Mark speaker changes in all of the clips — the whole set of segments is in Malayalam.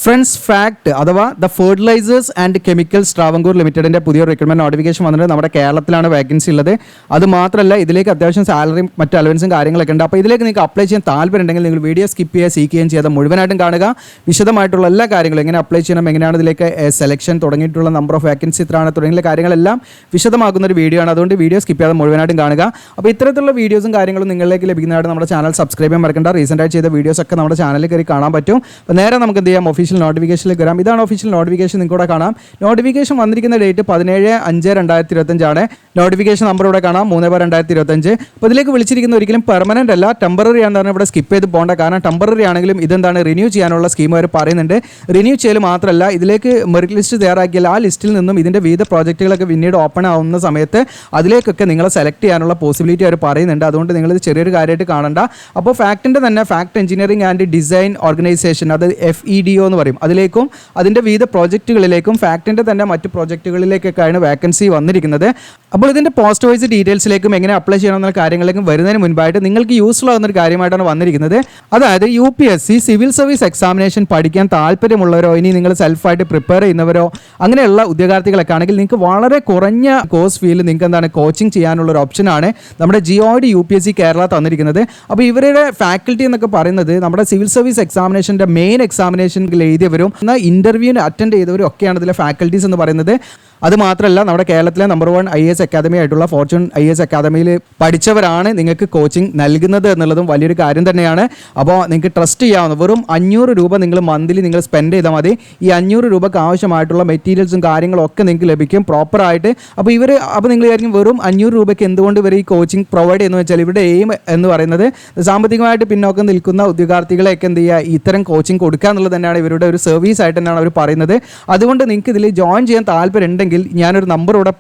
Speaker 1: ഫ്രണ്ട്സ് ഫാക്ട് അഥവാ the fertilisers and chemicals Travancore ലിമിറ്റഡിൻ്റെ പുതിയ റിക്രൂട്ട്മെന്റ് നോട്ടിഫിക്കേഷൻ വന്നിട്ട് നമ്മുടെ കേരളത്തിലാണ് വേക്കൻസി ഉള്ളത്. അത് മാത്രമല്ല ഇതിലേക്ക് അത്യാവശ്യം സാലറിയും മറ്റ് അലവൻസും കാര്യങ്ങളൊക്കെ ഉണ്ട്. അപ്പോൾ ഇതിലേക്ക് നിങ്ങൾക്ക് അപ്ലൈ ചെയ്യാൻ താല്പര്യമുണ്ടെങ്കിൽ നിങ്ങൾ വീഡിയോ സ്കിപ്പ് ചെയ്യുക, സീക്കുകയും ചെയ്യാതെ മുഴുവനായിട്ടും കാണുക. വിശദമായിട്ടുള്ള എല്ലാ കാര്യങ്ങളും എങ്ങനെ അപ്ലൈ ചെയ്യണം, എങ്ങനെയാണ് ഇതിലേക്ക് സെലക്ഷൻ തുടങ്ങിയിട്ടുള്ള നമ്പർ ഓഫ് വേക്കൻസി എത്രയാണ് തുടങ്ങിയ കാര്യങ്ങളെല്ലാം വിശദമാക്കുന്ന ഒരു വീഡിയോ ആണ്. അതുകൊണ്ട് വീഡിയോ സ്കിപ്പ് ചെയ്യാതെ മുഴുവനായിട്ടും കാണുക. അപ്പോൾ ഇത്തരത്തിലുള്ള വീഡിയോസും കാര്യങ്ങളും നിങ്ങളിലേക്ക് ലഭിക്കുന്നതായിട്ട് നമ്മുടെ ചാനൽ സബ്സ്ക്രൈബ് ചെയ്യാൻ മറക്കണ്ട. റീസെൻ്റായിട്ട് ചെയ്ത വീഡിയോസ് ഒക്കെ നമ്മുടെ ചാനലിൽ കയറി കാണാൻ പറ്റും. അപ്പോൾ നേരെ നമുക്ക് എന്ത് ചെയ്യാം, ഒഫീഷ്യൽ നോട്ടിഫിക്കേഷനിലേക്ക് വരാം. ഇതാണ് ഒഫീഷ്യൽ നോട്ടിഫിക്കേഷൻ, നിങ്ങൾക്ക് ഇവിടെ കാണാം. നോട്ടിഫിക്കേഷൻ വന്നിരിക്കുന്ന ഡേറ്റ് 17/5/2025 ആണ്. നോട്ടിഫിക്കേഷൻ നമ്പർ ഇവിടെ കാണാം 3/2025. അപ്പോൾ ഇതിലേക്ക് വിളിച്ചിരിക്കുന്ന ഒരിക്കലും പെർമനന്റ് അല്ല, ടെമ്പററി ആണെന്ന് പറഞ്ഞാൽ ഇവിടെ സ്കിപ്പ് ചെയ്ത് പോകേണ്ട. കാരണം ടെമ്പററി ആണെങ്കിലും ഇതെന്താണ് റിന്യൂ ചെയ്യാനുള്ള സ്കീം അവർ പറയുന്നുണ്ട്. റിന്യൂ ചെയ്യൽ മാത്രമല്ല, ഇതിലേക്ക് മെറിറ്റ് ലിസ്റ്റ് തയ്യാറാക്കിയാൽ ആ ലിസ്റ്റിൽ നിന്നും ഇതിൻ്റെ വിവിധ പ്രോജക്റ്റുകളൊക്കെ പിന്നീട് ഓപ്പൺ ആവുന്ന സമയത്ത് അതിലേക്കൊക്കെ നിങ്ങളെ സെലക്ട് ചെയ്യാനുള്ള പോസിബിലിറ്റി അവർ പറയുന്നുണ്ട്. അതുകൊണ്ട് നിങ്ങളിത് ചെറിയൊരു കാര്യമായിട്ട് കാണണ്ട. അപ്പോൾ ഫാക്ടിൻ്റെ തന്നെ fact engineering and design organisation, അത് FEDO എന്ന് പറയും, അതിലേക്കും അതിൻ്റെ വിവിധ പ്രോജക്റ്റുകളിലേക്കും ഫാക്ടിൻ്റെ തന്നെ മറ്റ് പ്രോജക്റ്റുകളിലേക്കൊക്കെയാണ് വേക്കൻസി വന്നിരിക്കുന്നത്. അപ്പോൾ ഇതിൻ്റെ പോസ്റ്റ് വൈസ് ഡീറ്റെയിൽസിലേക്കും എങ്ങനെ അപ്ലൈ ചെയ്യണമെന്ന കാര്യങ്ങളിലേക്കും വരുന്നതിന് മുൻപായിട്ട് നിങ്ങൾക്ക് യൂസ്ഫുൾ ആവുന്ന ഒരു കാര്യമായിട്ടാണ് വന്നിരിക്കുന്നത്. അതായത് UPSC സിവിൽ സർവീസ് എക്സാമിനേഷൻ പഠിക്കാൻ താല്പര്യമുള്ളവരോ ഇനി നിങ്ങൾ സെൽഫായിട്ട് പ്രിപ്പയർ ചെയ്യുന്നവരോ അങ്ങനെയുള്ള ഉദ്യോഗാർത്ഥികളൊക്കെ ആണെങ്കിൽ നിങ്ങൾക്ക് വളരെ കുറഞ്ഞ കോഴ്സ് ഫീൽ നിങ്ങൾക്ക് എന്താണ് കോച്ചിങ് ചെയ്യാനുള്ള ഒരു ഓപ്ഷനാണ് നമ്മുടെ GOD UPSC കേരള തന്നിരിക്കുന്നത്. അപ്പോൾ ഇവരുടെ ഫാക്കൽറ്റി എന്നൊക്കെ പറയുന്നത് നമ്മുടെ സിവിൽ സർവീസ് എക്സാമിനേഷൻ്റെ മെയിൻ എക്സാമിനേഷനിൽ എഴുതിയവരും എന്നാൽ ഇൻ്റർവ്യൂവിന് അറ്റൻഡ് ചെയ്തവരും ഒക്കെയാണ് ഇതിലെ ഫാക്കൽറ്റീസ് എന്ന് പറയുന്നത്. അതുമാത്രമല്ല നമ്മുടെ കേരളത്തിലെ നമ്പർ 1 IAS അക്കാദമി ആയിട്ടുള്ള ഫോർച്യൂൺ IAS അക്കാദമിയിൽ പഠിച്ചവരാണ് നിങ്ങൾക്ക് കോച്ചിങ് നൽകുന്നത് എന്നുള്ളതും വലിയൊരു കാര്യം തന്നെയാണ്. അപ്പോൾ നിങ്ങൾക്ക് ട്രസ്റ്റ് ചെയ്യാവുന്ന വെറും 500 രൂപ നിങ്ങൾ മന്ത്ലി നിങ്ങൾ സ്പെൻഡ് ചെയ്താൽ മതി. ഈ 500 രൂപയ്ക്ക് ആവശ്യമായിട്ടുള്ള മെറ്റീരിയൽസും കാര്യങ്ങളും ഒക്കെ നിങ്ങൾക്ക് ലഭിക്കും പ്രോപ്പറായിട്ട്. അപ്പോൾ നിങ്ങൾ വിചാരിക്കും വെറും 500 രൂപയ്ക്ക് എന്തുകൊണ്ട് ഇവർ ഈ കോച്ചിങ് പ്രൊവൈഡ് ചെയ്യുന്നു വെച്ചാൽ ഇവരുടെ എയിം എന്ന് പറയുന്നത് സാമ്പത്തികമായിട്ട് പിന്നോക്കം നിൽക്കുന്ന ഉദ്യോഗാർത്ഥികളെയൊക്കെ എന്ത് ചെയ്യുക, ഇത്തരം കോച്ചിങ് കൊടുക്കുക എന്നുള്ളത് തന്നെയാണ് ഇവരുടെ ഒരു സർവീസ് ആയിട്ട് തന്നെയാണ് അവർ പറയുന്നത്. അതുകൊണ്ട് നിങ്ങൾക്ക് ഇതിൽ ജോയിൻ ചെയ്യാൻ താല്പര്യം ഉണ്ടെങ്കിൽ ഞാനൊരു നമ്പർ ഇവിടെ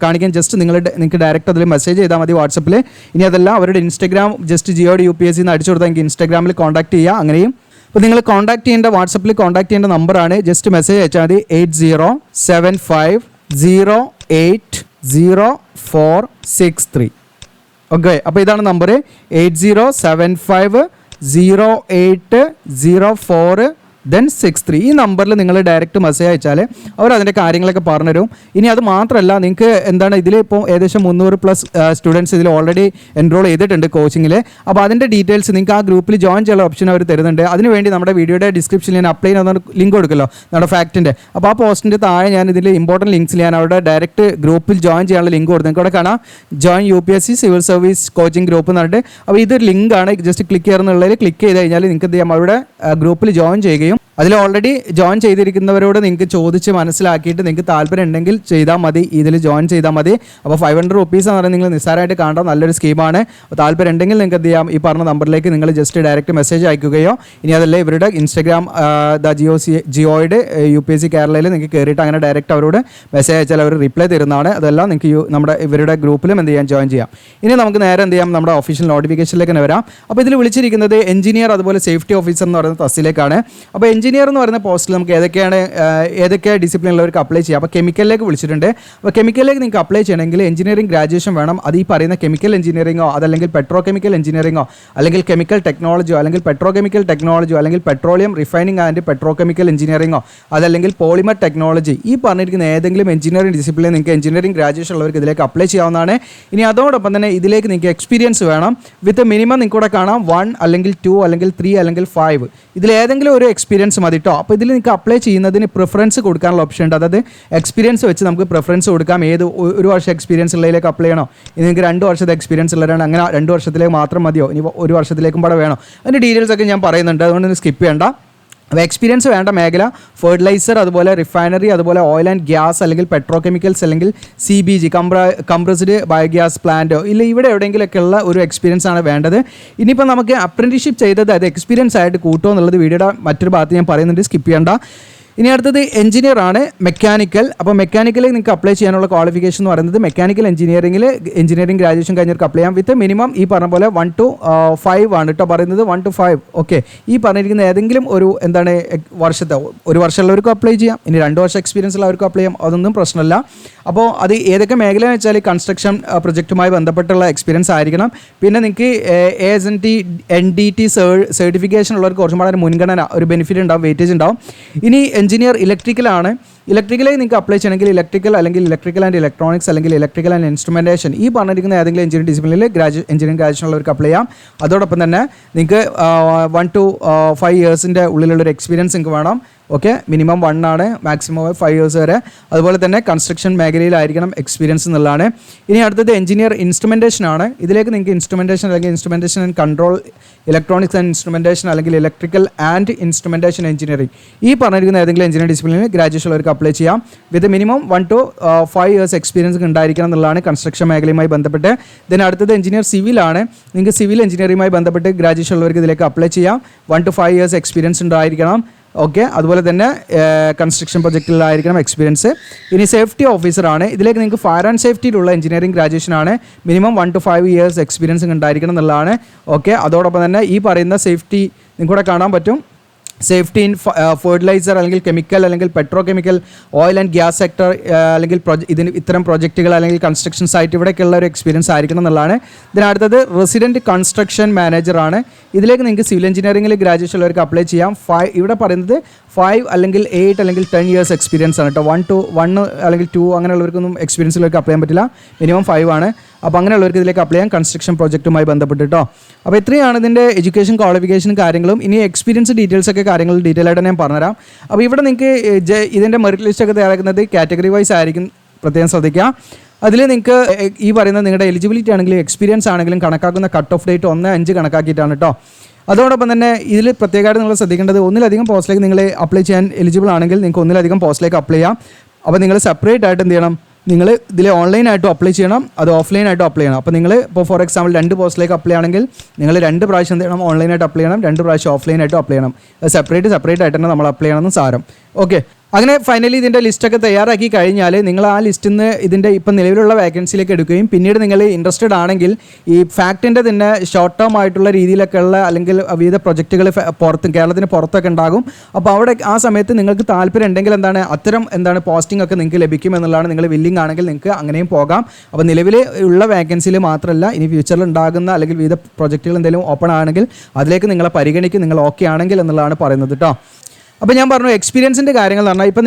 Speaker 1: കാണിക്കാൻ, ജസ്റ്റ് നിങ്ങൾക്ക് ഡയറക്റ്റ് അതിൽ മെസ്സേജ് ചെയ്താൽ മതി വാട്സപ്പിൽ. ഇനി അതല്ല അവരുടെ ഇൻസ്റ്റാഗ്രാം ജസ്റ്റ് GOD UPSC എന്ന് അടിച്ചു കൊടുത്താൽ എനിക്ക് ഇൻസ്റ്റാഗ്രാമിൽ കോൺടാക്ട് ചെയ്യുക. അങ്ങനെയും അപ്പോൾ നിങ്ങൾ കോൺടാക്ട് ചെയ്യേണ്ട വാട്സപ്പിൽ കോൺടാക്ട് ചെയ്യേണ്ട നമ്പറാണ്, ജസ്റ്റ് മെസ്സേജ് അയച്ചാൽ മതി 8075080463. ഓക്കെ, അപ്പോൾ ഇതാണ് നമ്പർ 8075080463. ഈ നമ്പറിൽ നിങ്ങൾ ഡയറക്റ്റ് മെസ്സേജ് അയച്ചാൽ അവർ അതിൻ്റെ കാര്യങ്ങളൊക്കെ പറഞ്ഞുതരും. ഇനി അത് മാത്രമല്ല, നിങ്ങൾക്ക് എന്താണ് ഇതിൽ ഇപ്പോൾ ഏകദേശം 300+ സ്റ്റുഡൻസ് ഇതിൽ ഓൾറെഡി എൻറോൾ ചെയ്തിട്ടുണ്ട് കോച്ചിങ്ങിൽ. അപ്പോൾ അതിൻ്റെ ഡീറ്റെയിൽസ് നിങ്ങൾക്ക് ആ ഗ്രൂപ്പിൽ ജോയിൻ ചെയ്യാനുള്ള ഓപ്ഷൻ അവർ തരുന്നുണ്ട്. അതിനുവേണ്ടി നമ്മുടെ വീഡിയോയുടെ ഡിസ്ക്രിപ്ഷനിൽ ഞാൻ അപ്ലൈ ചെയ്യുന്ന ലിങ്ക് കൊടുക്കുമല്ലോ നമ്മുടെ ഫാക്റ്റിൻ്റെ. അപ്പോൾ ആ പോസ്റ്റിൻ്റെ താഴെ ഞാൻ ഇതിൽ ഇമ്പോർട്ടൻറ്റ് ലിങ്ക്സിൽ ഞാൻ അവിടെ ഡയറക്റ്റ് ഗ്രൂപ്പിൽ ജോയിൻ ചെയ്യാനുള്ള ലിങ്ക് കൊടുത്തു. നിങ്ങൾക്ക് അവിടെ കാണാം join UPSC civil service coaching group എന്ന് പറഞ്ഞിട്ട്. അപ്പോൾ ഇതൊരു ലിങ്കാണ്, ജസ്റ്റ് ക്ലിക്ക് ചെയ്യുന്നുള്ളതിൽ ക്ലിക്ക് ചെയ്ത് കഴിഞ്ഞാൽ നിങ്ങൾക്ക് എന്ത് ചെയ്യാം, അവിടെ ഗ്രൂപ്പിൽ ജോയിൻ ചെയ്യുകയും അതിൽ ഓൾറെഡി ജോയിൻ ചെയ്തിരിക്കുന്നവരോട് നിങ്ങൾക്ക് ചോദിച്ച് മനസ്സിലാക്കിയിട്ട് നിങ്ങൾക്ക് താല്പര്യം ഉണ്ടെങ്കിൽ ചെയ്താൽ മതി, ഇതിൽ ജോയിൻ ചെയ്താൽ മതി. അപ്പോൾ 500 rupees എന്ന് പറയുന്നത് നിങ്ങൾ നിസ്സാരമായിട്ട് കാണേണ്ട നല്ലൊരു സ്കീമാണ്. താല്പര്യം ഉണ്ടെങ്കിൽ നിങ്ങൾക്ക് എന്ത് ചെയ്യാം, ഈ പറഞ്ഞ നമ്പറിലേക്ക് നിങ്ങൾ ജസ്റ്റ് ഡയറക്റ്റ് മെസ്സേജ് അയക്കുകയോ ഇനി അതല്ല ഇവരുടെ ഇൻസ്റ്റാഗ്രാം GOD UPSC കേരളയിൽ നിങ്ങൾക്ക് കയറിയിട്ട് അങ്ങനെ ഡയറക്റ്റ് അവരോട് മെസ്സേജ് അയച്ചാൽ അവർ റിപ്ലൈ തരുന്നതാണ്. അതെല്ലാം നിങ്ങൾക്ക് നമ്മുടെ ഇവരുടെ ഗ്രൂപ്പിലും എന്ത് ചെയ്യാൻ ജോയിൻ ചെയ്യാം. ഇനി നമുക്ക് നേരെ എന്ത് ചെയ്യാം, നമ്മുടെ ഒഫീഷ്യൽ നോട്ടിഫിക്കേഷനിലേക്ക് തന്നെ വരാം. അപ്പോൾ ഇതിൽ വിളിച്ചിരിക്കുന്നത് എഞ്ചിനീയർ അതുപോലെ സേഫ്റ്റി ഓഫീസർ എന്ന് പറയുന്ന തസ്തിലേക്കാണ്. അപ്പോൾ എഞ്ചിനീയർ എന്ന് പറയുന്ന പോസ്റ്റിൽ നമുക്ക് ഏതൊക്കെ ഡിസിപ്ലിനുള്ളവർക്ക് അപ്ലൈ ചെയ്യാം. അപ്പോൾ കെമിക്കലിലേക്ക് വിളിച്ചിട്ടുണ്ട്. അപ്പോൾ കെമിക്കലിലേക്ക് നിങ്ങൾക്ക് അപ്ലൈ ചെയ്യണമെങ്കിൽ എഞ്ചിനീയറിംഗ് ഗ്രാജുവേഷൻ വേണം. അത് ഈ പറയുന്ന കെമിക്കൽ എഞ്ചിനീയറിംഗോ അതല്ലെങ്കിൽ പെട്രോ കെമിക്കൽ എഞ്ചിനീയറിംഗോ അല്ലെങ്കിൽ കെമിക്കൽ ടെക്നോളജിയോ അല്ലെങ്കിൽ പെട്രോ കെമിക്കൽ ടെക്നോളജിയോ അല്ലെങ്കിൽ petroleum refining and petrochemical എഞ്ചിനീയറിംഗോ അതല്ലെങ്കിൽ പോളിമർ ടെക്നോളജി, ഈ പറഞ്ഞിരിക്കുന്ന ഏതെങ്കിലും എഞ്ചിനീയറിംഗ് ഡിസിപ്ലിൻ നിങ്ങൾക്ക് എഞ്ചിനീയറിംഗ് ഗ്രാജുവേഷൻ ഉള്ളവർക്ക് ഇതിലേക്ക് അപ്ലൈ ചെയ്യാവുന്നതാണ്. ഇനി അതോടൊപ്പം തന്നെ ഇതിലേക്ക് നിങ്ങൾക്ക് എക്സ്പീരിയൻസ് വേണം. വിത്ത് മിനിമം നിങ്ങൾക്ക് ഇവിടെ കാണാം 1 അല്ലെങ്കിൽ 2 അല്ലെങ്കിൽ 3 അല്ലെങ്കിൽ 5, ഇതിലേതെങ്കിലും ഒരു എക്സ്പീരിയൻസ് മതി കേട്ടോ. അപ്പോൾ ഇതിൽ നിങ്ങൾക്ക് അപ്ലൈ ചെയ്യുന്നതിന് പ്രിഫറൻസ് കൊടുക്കാനുള്ള ഓപ്ഷൻ ഉണ്ട്. അതായത് എക്സ്പീരിയൻസ് വെച്ച് നമുക്ക് പ്രിഫറൻസ് കൊടുക്കാം. ഏത് 1 വർഷം എക്സ്പീരിയൻസ് ഉള്ളതിലേക്ക് അപ്ലൈ ചെയ്യണോ, ഇനി നിങ്ങൾക്ക് 2 വർഷത്തെ എക്സ്പീരിയൻസ് ഉള്ളവരാണ് അങ്ങനെ 2 വർഷത്തിലേക്ക് മാത്രം മതിയോ, ഇനി 1 വർഷത്തിലേക്കും കൂടെ വേണോ, അതിൻ്റെ ഡീറ്റെയിൽസ് ഒക്കെ ഞാൻ പറയുന്നുണ്ട്, അതുകൊണ്ട് സ്കിപ്പ് ചെയ്യേണ്ട. അപ്പോൾ എക്സ്പീരിയൻസ് വേണ്ട മേഖല ഫെർട്ടിലൈസർ അതുപോലെ റിഫൈനറി അതുപോലെ ഓയിൽ ആൻഡ് ഗ്യാസ് അല്ലെങ്കിൽ പെട്രോ കെമിക്കൽസ് അല്ലെങ്കിൽ CBG കംപ്രസ്ഡ് ബയോഗ്യാസ് പ്ലാന്റോ ഇല്ല, ഇവിടെ എവിടെയെങ്കിലുമൊക്കെ ഉള്ള ഒരു എക്സ്പീരിയൻസ് ആണ് വേണ്ടത്. ഇനിയിപ്പോൾ നമുക്ക് അപ്രന്റീസ്ഷിപ്പ് ചെയ്തത് അത് എക്സ്പീരിയൻസ് ആയിട്ട് കൂട്ടുമോ എന്നുള്ളത് വീഡിയോയുടെ മറ്റൊരു ഭാഗത്ത് ഞാൻ പറയുന്നുണ്ട്, സ്കിപ്പ് ചെയ്യേണ്ട. ഇനി അടുത്തത് എഞ്ചിനീയർ ആണ്, മെക്കാനിക്കൽ. അപ്പോൾ മെക്കാനിക്കലിൽ നിങ്ങൾക്ക് അപ്ലൈ ചെയ്യാനുള്ള ക്വാളിഫിക്കേഷൻ എന്ന് പറയുന്നത് മെക്കാനിക്കൽ എഞ്ചിനീയറിംഗ് ഗ്രാജുവേഷൻ കഴിഞ്ഞവർക്ക് അപ്ലൈ ചെയ്യാം. വിത്ത് മിനിമം ഈ പറഞ്ഞ പോലെ 1 to 5 ആണ് കേട്ടോ പറയുന്നത്, 1 to 5. ഓക്കെ, ഈ പറഞ്ഞിരിക്കുന്ന ഏതെങ്കിലും ഒരു ഒരു വർഷമുള്ളവർക്കും അപ്ലൈ ചെയ്യാം, ഇനി 2 വർഷം എക്സ്പീരിയൻസ് ഉള്ളവർക്കും അപ്ലൈ ചെയ്യാം, അതൊന്നും പ്രശ്നമല്ല. അപ്പോൾ അത് ഏതൊക്കെ മേഖലയെന്ന് വെച്ചാൽ കൺസ്ട്രക്ഷൻ പ്രൊജക്റ്റുമായി ബന്ധപ്പെട്ടുള്ള എക്സ്പീരിയൻസ് ആയിരിക്കണം. പിന്നെ നിങ്ങൾക്ക് ASNT NDT സർട്ടിഫിക്കേഷൻ ഉള്ളവർക്ക് കുറച്ചും വളരെ മുൻഗണന, ഒരു ബെനിഫിറ്റ് ഉണ്ടാവും, വെയിറ്റേജ് ഉണ്ടാവും. ഇനി എഞ്ചിനീയർ ഇലക്ട്രിക്കലാണ്. ഇലക്ട്രിക്കലായി നിങ്ങൾക്ക് അപ്ലൈ ചെയ്യണമെങ്കിൽ ഇലക്ട്രിക്കൽ അല്ലെങ്കിൽ ഇലക്ട്രിക്കൽ ആൻഡ് ഇലക്ട്രോണിക്സ് അല്ലെങ്കിൽ ഇലക്ട്രിക്കൽ ആൻഡ് ഇൻസ്ട്രുമെൻറ്റേഷൻ, ഈ പറഞ്ഞിരിക്കുന്ന ഏതെങ്കിലും എഞ്ചിനീയറിംഗ് ഡിസിപ്ലിനിൽ എഞ്ചിനീയറിംഗ് ഗ്രാജുവേഷൻ ഉള്ളവർക്ക് അപ്ലൈ ചെയ്യാം. അതോടൊപ്പം തന്നെ നിങ്ങൾക്ക് 1 to 5 ഇയേഴ്സിൻ്റെ ഉള്ളിലുള്ളൊരു എക്സ്പീരിയൻസ് നിങ്ങൾക്ക് വേണം. ഓക്കെ, മിനിമം 1 ആണ്, മാക്സിമം 5 ഇയേഴ്സ് വരെ. അതുപോലെ തന്നെ കൺസ്ട്രക്ഷൻ മേഖലയിലായിരിക്കണം എക്സ്പീരിയൻസ് എന്നുള്ളതാണ്. ഇനി അടുത്തത് എഞ്ചിനീയർ ഇൻസ്ട്രുമെൻറ്റേഷൻ ആണ്. ഇതിലേക്ക് നിങ്ങൾക്ക് ഇൻസ്ട്രുമെൻറ്റേഷൻ അല്ലെങ്കിൽ instrumentation and control, electronics and instrumentation അല്ലെങ്കിൽ ഇലക്ട്രിക്കൽ ആൻഡ് ഇൻസ്ട്രുമെൻറ്റേഷൻ എഞ്ചിനീയറിംഗ്, ഈ പറഞ്ഞിരിക്കുന്ന ഏതെങ്കിലും എഞ്ചിനീയറിംഗ് ഡിസിപ്ലിനിൽ ഗ്രാജുവേഷൻ ഉള്ളവർക്ക് അപ്ലൈ ചെയ്യാം. With minimum 1 to 5 years experience ഉണ്ടായിരിക്കണം എന്നുള്ളതാണ് കൺസ്ട്രക്ഷൻ മേഖലയുമായി ബന്ധപ്പെട്ട്. ഇതിന് അടുത്തത് എഞ്ചിനീയർ സിവിലാണ്. നിങ്ങൾക്ക് സിവിൽ എഞ്ചിനീയറിംഗുമായി ബന്ധപ്പെട്ട് ഗ്രാജുവേഷൻ ഉള്ളവർക്ക് ഇതിലേക്ക് അപ്ലൈ ചെയ്യാം. 1 to 5 ഇയേഴ്സ് എക്സ്പീരിയൻസ് ഉണ്ടായിരിക്കണം. ഓക്കെ, അതുപോലെ തന്നെ കൺസ്ട്രക്ഷൻ പ്രൊജക്റ്റിലായിരിക്കണം എക്സ്പീരിയൻസ്. ഇനി സേഫ്റ്റി ഓഫീസറാണ്. ഇതിലേക്ക് നിങ്ങൾക്ക് ഫയർ ആൻഡ് സേഫ്റ്റിയിലുള്ള എഞ്ചിനീയറിംഗ് ഗ്രാജുവേഷൻ ആണ്. മിനിമം 1 to 5 ഇയേഴ്സ് എക്സ്പീരിയൻസ് ഉണ്ടായിരിക്കണം എന്നുള്ളതാണ്. ഓക്കെ, അതോടൊപ്പം തന്നെ ഈ പറയുന്ന സേഫ്റ്റി നിങ്ങൾക്കൂടെ കാണാൻ പറ്റും. സേഫ്റ്റി ഇൻ ഫെർട്ടിലൈസർ അല്ലെങ്കിൽ കെമിക്കൽ അല്ലെങ്കിൽ petro chemical, oil and gas sector അല്ലെങ്കിൽ ഇത്തരം പ്രൊജക്റ്റുകൾ അല്ലെങ്കിൽ കൺസ്ട്രക്ഷൻ സൈറ്റ്, ഇവിടെയൊക്കെയുള്ള ഒരു എക്സ്പീരിയൻസ് ആയിരിക്കണം എന്നുള്ളതാണ്. ഇതിനടുത്തത് റെസിഡൻറ്റ് കൺസ്ട്രക്ഷൻ മാനേജറാണ്. ഇതിലേക്ക് നിങ്ങൾക്ക് സിവിൽ എഞ്ചിനീയറിംഗിൽ ഗ്രാജുവേഷൻ ഉള്ളവർക്ക് അപ്ലൈ ചെയ്യാം. ഇവിടെ പറയുന്നത് 5 അല്ലെങ്കിൽ 8 അല്ലെങ്കിൽ 10 ഇയേഴ്സ് എക്സ്പീരിയൻസ് ആണ് കേട്ടോ. 1 അല്ലെങ്കിൽ 2 അങ്ങനെയുള്ളവർക്കൊന്നും എക്സ്പീരിയൻസ് ഉള്ളവർക്ക് അപ്ലൈ ചെയ്യാൻ പറ്റില്ല, മിനിമം 5 ആണ്. അപ്പോൾ അങ്ങനെയുള്ളവർക്ക് ഇതിലേക്ക് അപ്ലൈ ചെയ്യാം കൺസ്ട്രക്ഷൻ പ്രോജക്റ്റുമായി ബന്ധപ്പെട്ട് കേട്ടോ. അപ്പോൾ ഇത്രയാണ് ഇതിൻ്റെ എഡ്യൂക്കേഷൻ ക്വാളിഫിക്കേഷൻ കാര്യങ്ങളും. ഇനി എക്സ്പീരിയൻസ് ഡീറ്റെയിൽസ് ഒക്കെ കാര്യങ്ങൾ ഡീറ്റെയിൽ ആയിട്ട് ഞാൻ പറഞ്ഞുതരാം. അപ്പോൾ ഇവിടെ നിങ്ങൾക്ക് ഇതിൻ്റെ മെറിറ്റ് ലിസ്റ്റ് ഒക്കെ തയ്യാറാക്കുന്നത് കാറ്റഗറി വൈസ് ആയിരിക്കും, പ്രത്യേകം ശ്രദ്ധിക്കുക. അതിൽ നിങ്ങൾക്ക് ഈ പറയുന്ന നിങ്ങളുടെ എലിജിബിലിറ്റി ആണെങ്കിലും എക്സ്പീരിയൻസ് ആണെങ്കിലും കണക്കാക്കുന്ന കട്ട് ഓഫ് ഡേറ്റ് 1-5 കണക്കാക്കിയിട്ടാണ് കേട്ടോ. അതോടൊപ്പം തന്നെ ഇതിൽ പ്രത്യേകമായിട്ട് നിങ്ങൾ ശ്രദ്ധിക്കേണ്ടത്, ഒന്നിലധികം പോസ്റ്റിലേക്ക് നിങ്ങൾ അപ്ലൈ ചെയ്യാൻ എലിജിബിൾ ആണെങ്കിൽ നിങ്ങൾക്ക് ഒന്നിലധികം പോസ്റ്റിലേക്ക് അപ്ലൈ ചെയ്യാം. അപ്പോൾ നിങ്ങൾ സെപ്പറേറ്റ് ആയിട്ട് എന്ത് ചെയ്യണം, നിങ്ങൾ ഇതിൽ ഓൺലൈനായിട്ടും അപ്ലൈ ചെയ്യണം, അത് ഓഫ്ലൈനായിട്ടും അപ്ലൈ ചെയ്യണം. അപ്പോൾ നിങ്ങൾ ഇപ്പോൾ ഫോർ എക്സാമ്പിൾ 2 പോസ്റ്റിലേക്ക് അപ്ലൈ ആണെങ്കിൽ നിങ്ങൾ 2 പ്രാവശ്യം എന്ത് ചെയ്യണം, ഓൺലൈനായിട്ട് അപ്ലൈ ചെയ്യണം, 2 പ്രാവശ്യം ഓഫ്ലൈനായിട്ടും അപ്ലൈ ചെയ്യണം. അത് സെപ്പറേറ്റ് ആയിട്ട് തന്നെ നമ്മൾ അപ്ലൈ ചെയ്യണമെന്ന് സാരം. ഓക്കെ, അങ്ങനെ ഫൈനലി ഇതിൻ്റെ ലിസ്റ്റൊക്കെ തയ്യാറാക്കി കഴിഞ്ഞാൽ നിങ്ങൾ ആ ലിസ്റ്റിൽ നിന്ന് ഇതിൻ്റെ ഇപ്പം നിലവിലുള്ള വേക്കൻസിയിലേക്ക് എടുക്കുകയും പിന്നീട് നിങ്ങൾ ഇൻട്രസ്റ്റഡ് ആണെങ്കിൽ ഈ ഫാക്റ്റിൻ്റെ തന്നെ ഷോർട്ട് ടേം ആയിട്ടുള്ള രീതിയിലൊക്കെ ഉള്ള അല്ലെങ്കിൽ വിവിധ പ്രൊജക്റ്റുകൾ കേരളത്തിന് പുറത്തൊക്കെ ഉണ്ടാകും. അപ്പോൾ അവിടെ ആ സമയത്ത് നിങ്ങൾക്ക് താല്പര്യം ഉണ്ടെങ്കിൽ അത്തരം പോസ്റ്റിംഗ് ഒക്കെ നിങ്ങൾക്ക് ലഭിക്കും എന്നുള്ളതാണ്. നിങ്ങൾ വില്ലിംഗ് ആണെങ്കിൽ നിങ്ങൾക്ക് അങ്ങനെയും പോകാം. അപ്പോൾ നിലവിൽ ഉള്ള വേക്കൻസിയിൽ മാത്രമല്ല, ഇനി ഫ്യൂച്ചറിൽ ഉണ്ടാകുന്ന അല്ലെങ്കിൽ വിവിധ പ്രൊജക്റ്റുകൾ എന്തെങ്കിലും ഓപ്പൺ ആണെങ്കിൽ അതിലേക്ക് നിങ്ങളെ പരിഗണിക്കും, നിങ്ങൾ ഓക്കെ ആണെങ്കിൽ എന്നുള്ളതാണ് പറയുന്നത് കേട്ടോ. അപ്പോൾ ഞാൻ പറഞ്ഞു എക്സ്പീരിയൻസിൻ്റെ കാര്യങ്ങൾ എന്ന് പറഞ്ഞാൽ ഇപ്പോൾ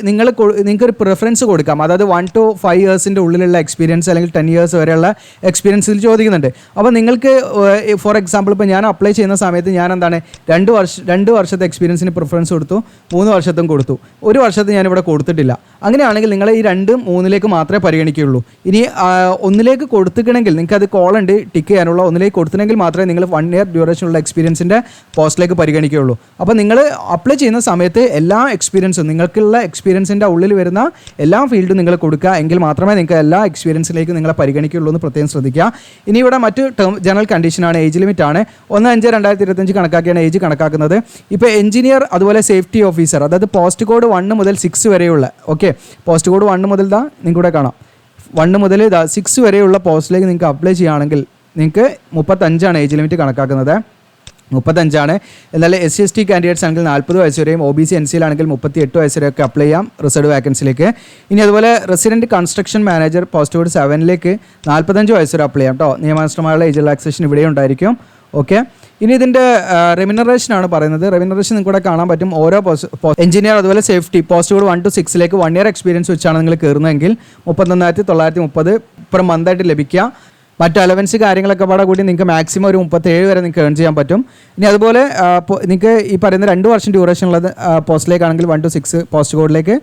Speaker 1: നിങ്ങൾക്കൊരു പ്രിഫറൻസ് കൊടുക്കാം. അതായത് 1 to 5 ഇയേഴ്സിൻ്റെ ഉള്ളിലുള്ള എക്സ്പീരിയൻസ് അല്ലെങ്കിൽ 10 ഇയേഴ്സ് വരെയുള്ള എക്സ്പീരിയൻസിൽ ചോദിക്കുന്നുണ്ട്. അപ്പോൾ നിങ്ങൾക്ക് ഫോർ എക്സാമ്പിൾ ഇപ്പോൾ ഞാൻ അപ്ലൈ ചെയ്യുന്ന സമയത്ത് ഞാൻ എന്താണ് 2 വർഷത്തെ എക്സ്പീരിയൻസിന് പ്രിഫറൻസ് കൊടുത്തു, 3 വർഷത്തും കൊടുത്തു, 1 വർഷത്തെ ഞാനിവിടെ കൊടുത്തിട്ടില്ല. അങ്ങനെയാണെങ്കിൽ നിങ്ങൾ ഈ 2, 3ലേക്ക് മാത്രമേ പരിഗണിക്കുകയുള്ളൂ. ഇനി 1ലേക്ക് കൊടുത്തിക്കണമെങ്കിൽ നിങ്ങൾക്ക് അത് കോളുണ്ട് ടിക്ക് ചെയ്യാനുള്ള, 1ലേക്ക് കൊടുത്തിട്ടുണ്ടെങ്കിൽ മാത്രമേ നിങ്ങൾ 1 ഇയർ ഡ്യൂറേഷനുള്ള എക്സ്പീരിയൻസിൻ്റെ പോസ്റ്റിലേക്ക് പരിഗണിക്കുകയുള്ളൂ. അപ്പോൾ നിങ്ങൾ അപ്ലൈ ചെയ്യുന്ന സമയത്ത് എല്ലാ എക്സ്പീരിയൻസും നിങ്ങൾക്കുള്ള എക്സ്പീരിയൻസിൻ്റെ ഉള്ളിൽ വരുന്ന എല്ലാ ഫീൽഡും നിങ്ങൾ കൊടുക്കുക, എങ്കിൽ മാത്രമേ നിങ്ങൾക്ക് എല്ലാ എക്സ്പീരിയൻസിലേക്ക് നിങ്ങളെ പരിഗണിക്കുകയുള്ളൂ എന്ന് പ്രത്യേകം ശ്രദ്ധിക്കുക. ഇനി ഇവിടെ മറ്റ് ജനറൽ കണ്ടീഷനാണ്, ഏജ് ലിമിറ്റ് ആണ്. 1/5/2025 കണക്കാക്കിയാണ് ഏജ് കണക്കാക്കുന്നത്. ഇപ്പോൾ എഞ്ചിനീയർ അതുപോലെ സേഫ്റ്റി ഓഫീസർ, അതായത് പോസ്റ്റ് കോഡ് 1 മുതൽ 6 വരെയുള്ള, ഓക്കെ, പോസ്റ്റ് കോഡ് 1 മുതൽ നിങ്ങൾക്കിവിടെ കാണാം, 1 മുതൽ 6 വരെയുള്ള പോസ്റ്റിലേക്ക് നിങ്ങൾക്ക് അപ്ലൈ ചെയ്യുകയാണെങ്കിൽ നിങ്ങൾക്ക് 35 ഏജ് ലിമിറ്റ് കണക്കാക്കുന്നത്, 35. എന്നാൽ SC/ST കാൻഡിഡേറ്റ്സ് ആണെങ്കിൽ 40 വയസ്സ് വരെയും, OBC NCയിലാണെങ്കിൽ 38 വയസ്സ് വരെയൊക്കെ അപ്ലൈ ചെയ്യാം റിസർവ് വാക്കൻസിയിലേക്ക്. ഇനി അതുപോലെ resident construction manager post code 7ലേക്ക് 45 വയസ്സ് വരെ അപ്ലൈ ചെയ്യാം കേട്ടോ. നിയമാനുസൃതമായുള്ള ഏജ് റിലാക്സേഷൻ ഇവിടെ ഉണ്ടായിരിക്കും. ഓക്കെ, ഇനി ഇതിൻ്റെ റെമ്യൂണറേഷനാണ് പറയുന്നത്. റെമ്യൂണറേഷൻ നിങ്ങൾക്ക് ഇവിടെ കാണാൻ പറ്റും. ഓരോ എഞ്ചിനീയർ അതുപോലെ safety post code 1 to 6ലേക്ക് 1 year experience വെച്ചാണ് നിങ്ങൾ കയറുന്നതെങ്കിൽ 31,930 പെർ മന്തായിട്ട് ലഭിക്കുക. മറ്റ് അലവൻസ് കാര്യങ്ങളൊക്കെ പാടെ കൂടി നിങ്ങൾക്ക് മാക്സിമം ഒരു 37 വരെ നിങ്ങൾക്ക് ഏൺ ചെയ്യാൻ പറ്റും. ഇനി അതുപോലെ നിങ്ങൾക്ക് ഈ പറയുന്ന 2 വർഷം ഡ്യൂറേഷൻ ഉള്ളത് പോസ്റ്റിലേക്കാണെങ്കിൽ 1 to 6 പോസ്റ്റ് കോഡിലേക്ക്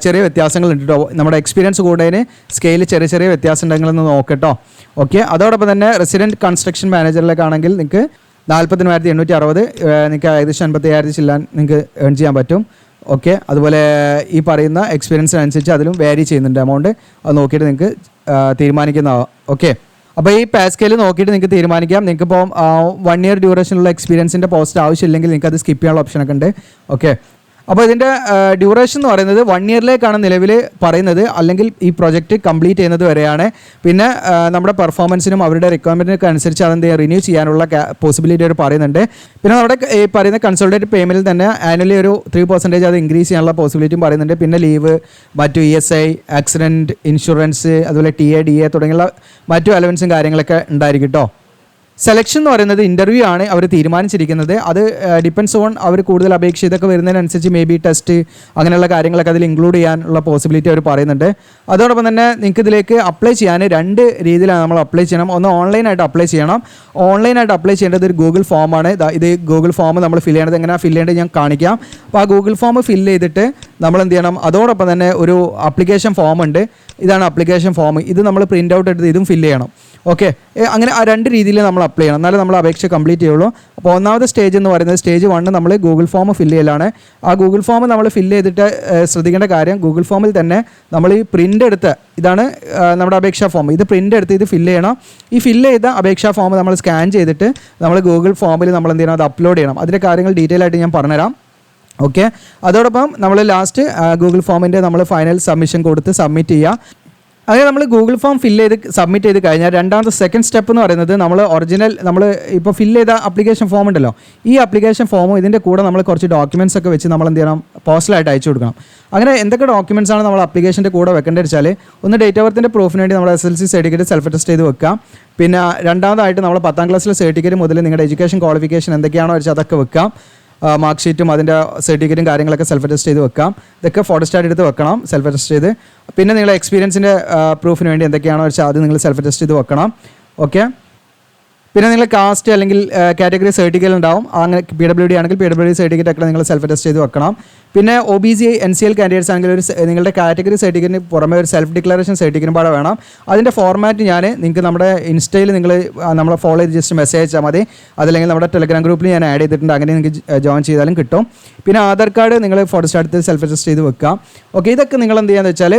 Speaker 1: ചെറിയ വ്യത്യാസങ്ങളുണ്ട് കേട്ടോ. നമ്മുടെ എക്സ്പീരിയൻസ് കൂടതിന് സ്കെയിൽ ചെറിയ വ്യത്യാസം ഉണ്ടെങ്കിലെന്ന് നോക്കട്ടോ. ഓക്കെ, അതോടൊപ്പം തന്നെ റെസിഡൻറ്റ് കൺസ്ട്രക്ഷൻ മാനേജറിലേക്കാണെങ്കിൽ നിങ്ങൾക്ക് 40,860 നിങ്ങൾക്ക് ഏകദേശം 55,000 ചില്ലാൻ നിങ്ങൾക്ക് ഏൺ ചെയ്യാൻ പറ്റും. ഓക്കെ, അതുപോലെ ഈ പറയുന്ന എക്സ്പീരിയൻസിനനുസരിച്ച് അതിലും വേരി ചെയ്യുന്നുണ്ട് എമൗണ്ട്, അത് നോക്കിയിട്ട് നിങ്ങൾക്ക് തീരുമാനിക്കുന്നതാവും. ഓക്കെ, അപ്പോൾ ഈ പേ സ്കെയിൽ നോക്കിയിട്ട് നിങ്ങൾക്ക് തീരുമാനിക്കാം. നിങ്ങൾക്കിപ്പോൾ 1 ഇയർ ഡ്യൂറേഷനുള്ള എക്സ്പീരിയൻസിൻ്റെ പോസ്റ്റ് ആവശ്യമില്ലെങ്കിൽ നിങ്ങൾക്ക് അത് സ്കിപ്പ് ചെയ്യാനുള്ള ഓപ്ഷനൊക്കെ ഉണ്ട്. ഓക്കെ, അപ്പോൾ ഇതിൻ്റെ ഡ്യൂറേഷൻ എന്ന് പറയുന്നത് 1 ഇയറിലേക്കാണ് നിലവിൽ പറയുന്നത്, അല്ലെങ്കിൽ ഈ പ്രൊജക്റ്റ് കംപ്ലീറ്റ് ചെയ്യുന്നത് വരെയാണ്. പിന്നെ നമ്മുടെ പെർഫോമൻസിനും അവരുടെ റിക്വയർമെൻറ്റിനൊക്കെ അനുസരിച്ച് അതെന്ത് റിന്യൂ ചെയ്യാനുള്ള പോസിബിലിറ്റി അവർ പറയുന്നുണ്ട്. പിന്നെ നമ്മുടെ ഈ പറയുന്ന കൺസൾട്ടേറ്റ് പേയ്മെൻറ്റിൽ തന്നെ ആനുവലി ഒരു 3% അത് ഇൻക്രീസ് ചെയ്യാനുള്ള പോസിബിലിറ്റിയും പറയുന്നുണ്ട്. പിന്നെ ലീവ്, മറ്റു ESI, ആക്സിഡൻറ്റ് ഇൻഷുറൻസ്, അതുപോലെ TA, DA തുടങ്ങിയുള്ള മറ്റു അലവൻസും കാര്യങ്ങളൊക്കെ ഉണ്ടായിരിക്കും കേട്ടോ. സെലക്ഷൻ എന്ന് പറയുന്നത് ഇൻ്റർവ്യൂ ആണ് അവർ തീരുമാനിച്ചിരിക്കുന്നത്. അത് ഡിപ്പെൻസ് ഓൺ അവർ കൂടുതൽ അപേക്ഷ ഇതൊക്കെ വരുന്നതിനനുസരിച്ച് മേ ബി ടെസ്റ്റ് അങ്ങനെയുള്ള കാര്യങ്ങളൊക്കെ അതിൽ ഇൻക്ലൂഡ് ചെയ്യാനുള്ള പോസിബിലിറ്റി അവർ പറയുന്നുണ്ട്. അതോടൊപ്പം തന്നെ നിങ്ങൾക്ക് ഇതിലേക്ക് അപ്ലൈ ചെയ്യാൻ 2 രീതിയിലാണ് നമ്മൾ അപ്ലൈ ചെയ്യണം. ഒന്ന് ഓൺലൈനായിട്ട് അപ്ലൈ ചെയ്യണം. ഓൺലൈനായിട്ട് അപ്ലൈ ചെയ്യേണ്ടത് ഒരു ഗൂഗിൾ ഫോമാണ്. ഇത് ഗൂഗിൾ ഫോം നമ്മൾ ഫില്ല് ചെയ്യേണ്ടത് എങ്ങനെയാണ് ഫില്ല് ചെയ്യേണ്ടത് ഞാൻ കാണിക്കാം. അപ്പോൾ ആ ഗൂഗിൾ ഫോം ഫില്ല് ചെയ്തിട്ട് നമ്മൾ എന്ത് ചെയ്യണം, അതോടൊപ്പം തന്നെ ഒരു അപ്ലിക്കേഷൻ ഫോം ഉണ്ട്. ഇതാണ് അപ്ലിക്കേഷൻ ഫോം. ഇത് നമ്മൾ പ്രിൻ്റ് ഔട്ട് എടുത്ത് ഇതും ഫില്ല് ചെയ്യണം. ഓക്കെ, അങ്ങനെ ആ 2 രീതിയിൽ നമ്മൾ അപ്ലൈ ചെയ്യണം, എന്നാലും നമ്മൾ അപേക്ഷ കംപ്ലീറ്റ് ചെയ്യുള്ളൂ. അപ്പോൾ ഒന്നാമത്തെ സ്റ്റേജ് എന്ന് പറയുന്നത് സ്റ്റേജ് 1 നമ്മൾ ഗൂഗിൾ ഫോം ഫില്ല് ചെയ്യലാണ്. ആ ഗൂഗിൾ ഫോം നമ്മൾ ഫില്ല് ചെയ്തിട്ട് ശ്രദ്ധിക്കേണ്ട കാര്യം, ഗൂഗിൾ ഫോമിൽ തന്നെ നമ്മൾ ഈ പ്രിൻ്റ് എടുത്ത്, ഇതാണ് നമ്മുടെ അപേക്ഷാ ഫോം, ഇത് പ്രിൻ്റ് എടുത്ത് ഇത് ഫില്ല് ചെയ്യണം. ഈ ഫില്ല് ചെയ്ത അപേക്ഷാ ഫോം നമ്മൾ സ്കാൻ ചെയ്തിട്ട് നമ്മൾ ഗൂഗിൾ ഫോമിൽ നമ്മൾ എന്ത് ചെയ്യണം, അത് അപ്ലോഡ് ചെയ്യണം. അതിൻ്റെ കാര്യങ്ങൾ ഡീറ്റെയിൽ ആയിട്ട് ഞാൻ പറഞ്ഞുതരാം. ഓക്കെ, അതോടൊപ്പം നമ്മൾ ലാസ്റ്റ് ഗൂഗിൾ ഫോമിൻ്റെ നമ്മൾ ഫൈനൽ സബ്മിഷൻ കൊടുത്ത് സബ്മിറ്റ് ചെയ്യുക. അങ്ങനെ നമ്മൾ ഗൂഗിൾ ഫോം ഫില്ല് ചെയ്ത് സബ്മിറ്റ് ചെയ്ത് കഴിഞ്ഞാൽ രണ്ടാമത്തെ സെക്കൻഡ് സ്റ്റെപ്പ് എന്ന് പറയുന്നത് നമ്മൾ ഒറിജിനൽ നമ്മൾ ഇപ്പോൾ ഫില്ല് ചെയ്ത ആപ്ലിക്കേഷൻ ഫോം ഉണ്ടല്ലോ, ഈ ആപ്ലിക്കേഷൻ ഫോമും ഇതിൻ്റെ കൂടെ നമ്മൾ കുറച്ച് ഡോക്യുമെൻറ്റ്സ് ഒക്കെ വെച്ച് നമ്മൾ എന്ത് ചെയ്യണം, പോസ്റ്റലായിട്ട് അയച്ചു കൊടുക്കണം. അങ്ങനെ എന്തൊക്കെ ഡോക്യുമെൻറ്റ്സ് ആണ് നമ്മൾ ആപ്ലിക്കേഷൻ്റെ കൂടെ വെക്കേണ്ടത് വെച്ചാൽ, ഒന്ന് ഡേറ്റ് ഓഫ് ബർത്തിൻ്റെ പ്രൂഫിന് വേണ്ടി നമ്മൾ SSLC സർട്ടിഫിക്കറ്റ് സെൽഫ് അറ്റസ്റ്റ് ചെയ്ത് വെക്കാം. പിന്നെ രണ്ടാമതായിട്ട് നമ്മൾ 10ാം ക്ലാസ്സിലെ സർട്ടിഫിക്കറ്റ് മുതൽ നിങ്ങളുടെ എഡ്യൂക്കേഷൻ ക്വാളിഫിക്കേഷൻ എന്തൊക്കെയാണോ വെച്ചാൽ അതൊക്കെ വെക്കാം. മാർക്ക് ഷീറ്റും അതിൻ്റെ സർട്ടിഫിക്കറ്റും കാര്യങ്ങളൊക്കെ സെൽഫ് അറ്റസ്റ്റ് ചെയ്ത് വെക്കാം. ഇതൊക്കെ ഫോട്ടോസ്റ്റാറ്റ് എടുത്ത് വെക്കണം സെൽഫ് അറ്റസ്റ്റ് ചെയ്ത്. പിന്നെ നിങ്ങളുടെ എക്സ്പീരിയൻസിൻ്റെ പ്രൂഫിന് വേണ്ടി എന്തൊക്കെയാണോ വെച്ചാൽ അത് നിങ്ങൾ സെൽഫ് അറ്റസ്റ്റ് ചെയ്ത് വെക്കണം. ഓക്കെ, പിന്നെ നിങ്ങൾ കാസ്റ്റ് അല്ലെങ്കിൽ കാറ്റഗറി സർട്ടിഫിക്കറ്റ് ഉണ്ടാവും. അങ്ങനെ PWD ആണെങ്കിൽ PWD സർട്ടിഫിക്കറ്റ് ഒക്കെ നിങ്ങൾ സെൽഫ് അറ്റസ്റ്റ് ചെയ്ത് വെക്കണം. പിന്നെ OBC NCL കാൻഡിഡേറ്റ്സ് ആണെങ്കിൽ ഒരു നിങ്ങളുടെ കാറ്റഗറി സർട്ടിഫിക്കറ്റിന് പുറമെ ഒരു സെൽഫ് ഡിക്ലറേഷൻ സർട്ടിഫിക്കറ്റും പാടെ വേണം. അതിൻ്റെ ഫോർമാറ്റ് ഞാൻ നിങ്ങൾക്ക് നമ്മുടെ ഇൻസ്റ്റയിൽ നിങ്ങൾ നമ്മളെ ഫോളോ ചെയ്ത് ജസ്റ്റ് മെസ്സേജ് അയച്ചാൽ മതി. അതല്ലെങ്കിൽ നമ്മുടെ ടെലഗ്രാം ഗ്രൂപ്പിൽ ഞാൻ ആഡ് ചെയ്തിട്ടുണ്ട്, അങ്ങനെ നിങ്ങൾക്ക് ജോയിൻ ചെയ്താലും കിട്ടും. പിന്നെ ആധാർ കാർഡ് നിങ്ങൾ ഫോട്ടോസ്റ്റാറ്റ് സെൽഫ് അറ്റസ്റ്റ് ചെയ്ത് വെക്കാം. ഓക്കെ, ഇതൊക്കെ നിങ്ങൾ എന്ത് ചെയ്യാന്ന് വെച്ചാൽ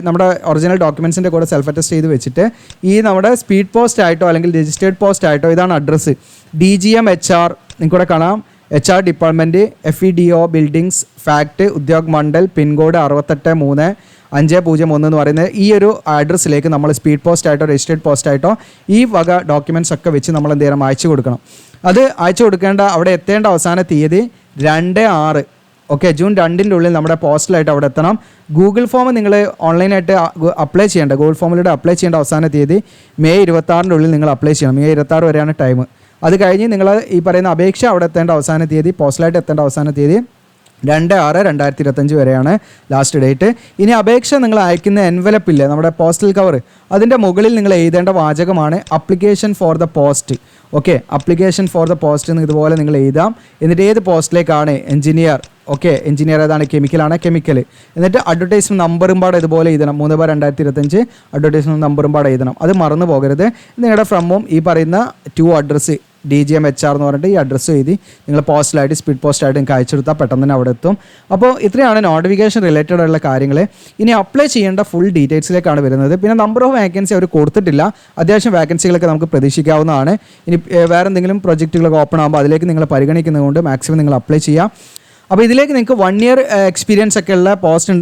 Speaker 1: നമ്മുടെ ഒറിജിനൽ ഡോക്യുമെൻറ്റ്സിൻ്റെ കൂടെ സെൽഫ് അറ്റസ്റ്റ് ചെയ്ത് വെച്ചിട്ട് ഈ നമ്മുടെ സ്പീഡ് പോസ്റ്റ് ആയിട്ടോ അല്ലെങ്കിൽ രജിസ്റ്റേർഡ് പോസ്റ്റ് ആയിട്ടോ, ഇതാണ് അഡ്രസ്സ്, DGM HR നിങ്ങൾക്കൂടെ കാണാം, HR department, FEDO buildings, FACT, Udyog Mandal, pin code 683501 എന്ന് പറയുന്നത് ഈ ഒരു അഡ്രസ്സിലേക്ക് നമ്മൾ സ്പീഡ് പോസ്റ്റ് ആയിട്ടോ രജിസ്റ്റേർഡ് പോസ്റ്റ് ആയിട്ടോ ഈ വക ഡോക്യുമെൻറ്റ്സ് ഒക്കെ വെച്ച് നമ്മൾ എന്ത് ചെയ്യണം, അയച്ചു കൊടുക്കണം. അത് അയച്ചു കൊടുക്കേണ്ട അവിടെ എത്തേണ്ട അവസാന തീയതി 2/6. ഓക്കെ, ജൂൺ 2-ൻ്റെ ഉള്ളിൽ നമ്മുടെ പോസ്റ്റലായിട്ട് അവിടെ എത്തണം. ഗൂഗിൾ ഫോം നിങ്ങൾ ഓൺലൈനായിട്ട് അപ്ലൈ ചെയ്യേണ്ട, ഗൂഗിൾ ഫോമിലൂടെ അപ്ലൈ ചെയ്യേണ്ട അവസാന തീയതി മെയ് 26-ൻ്റെ ഉള്ളിൽ നിങ്ങൾ അപ്ലൈ ചെയ്യണം. മെയ് 26 വരെയാണ് ടൈം. അത് കഴിഞ്ഞ് നിങ്ങൾ ഈ പറയുന്ന അപേക്ഷ അവിടെ എത്തേണ്ട അവസാന തീയതി, പോസ്റ്റലായിട്ട് എത്തേണ്ട അവസാന തീയതി 2/6/2025 വരെയാണ് ലാസ്റ്റ് ഡേറ്റ്. ഇനി അപേക്ഷ നിങ്ങൾ അയക്കുന്ന എൻവലപ്പില്ലേ, നമ്മുടെ പോസ്റ്റൽ കവർ, അതിൻ്റെ മുകളിൽ നിങ്ങൾ എഴുതേണ്ട വാചകമാണ് application for the post. Okay, application for the post എന്ന് ഇതുപോലെ നിങ്ങൾ എഴുതാം. എന്നിട്ട് ഏത് പോസ്റ്റിലേക്കാണ്, എഞ്ചിനീയർ, ഓക്കെ, എഞ്ചിനീയർ ഏതാണ്, കെമിക്കലാണ് കെമിക്കൽ. എന്നിട്ട് അഡ്വർടൈസ്മെൻറ്റ് നമ്പറും പാടെ ഇതുപോലെ എഴുതണം, 3/2025 അഡ്വർടൈസ്മെൻറ്റ് നമ്പറും പാടെ എഴുതണം. അത് മറന്നു പോകരുത്. നിങ്ങളുടെ ഫ്രമും ഈ പറയുന്ന 2 അഡ്രസ്സ് DGM HR എന്ന് പറഞ്ഞിട്ട് ഈ അഡ്രസ്സ് എഴുതി നിങ്ങൾ പോസ്റ്റലായിട്ട് സ്പീഡ് പോസ്റ്റായിട്ട് നിങ്ങൾക്ക് അയച്ചെടുത്താൽ പെട്ടെന്ന് തന്നെ അവിടെ എത്തും. അപ്പോൾ ഇത്രയാണ് നോട്ടിഫിക്കേഷൻ റിലേറ്റഡ് ആയിട്ടുള്ള കാര്യങ്ങൾ. ഇനി അപ്ലൈ ചെയ്യേണ്ട ഫുൾ ഡീറ്റെയിൽസിലേക്കാണ് വരുന്നത്. പിന്നെ നമ്പർ ഓഫ് വേക്കൻസി അവർ കൊടുത്തിട്ടില്ല, അത്യാവശ്യം വേക്കൻസികളൊക്കെ നമുക്ക് പ്രതീക്ഷിക്കാവുന്നതാണ്. ഇനി വേറെ എന്തെങ്കിലും പ്രൊജക്റ്റുകളൊക്കെ ഓപ്പൺ ആകുമ്പോൾ അതിലേക്ക് നിങ്ങൾ പരിഗണിക്കുന്നതുകൊണ്ട് മാക്സിമം നിങ്ങൾ അപ്ലൈ ചെയ്യാം. അപ്പോൾ ഇതിലേക്ക് നിങ്ങൾക്ക് 1 ഇയർ എക്സ്പീരിയൻസ് ഒക്കെ ഉള്ള പോസ്റ്റ്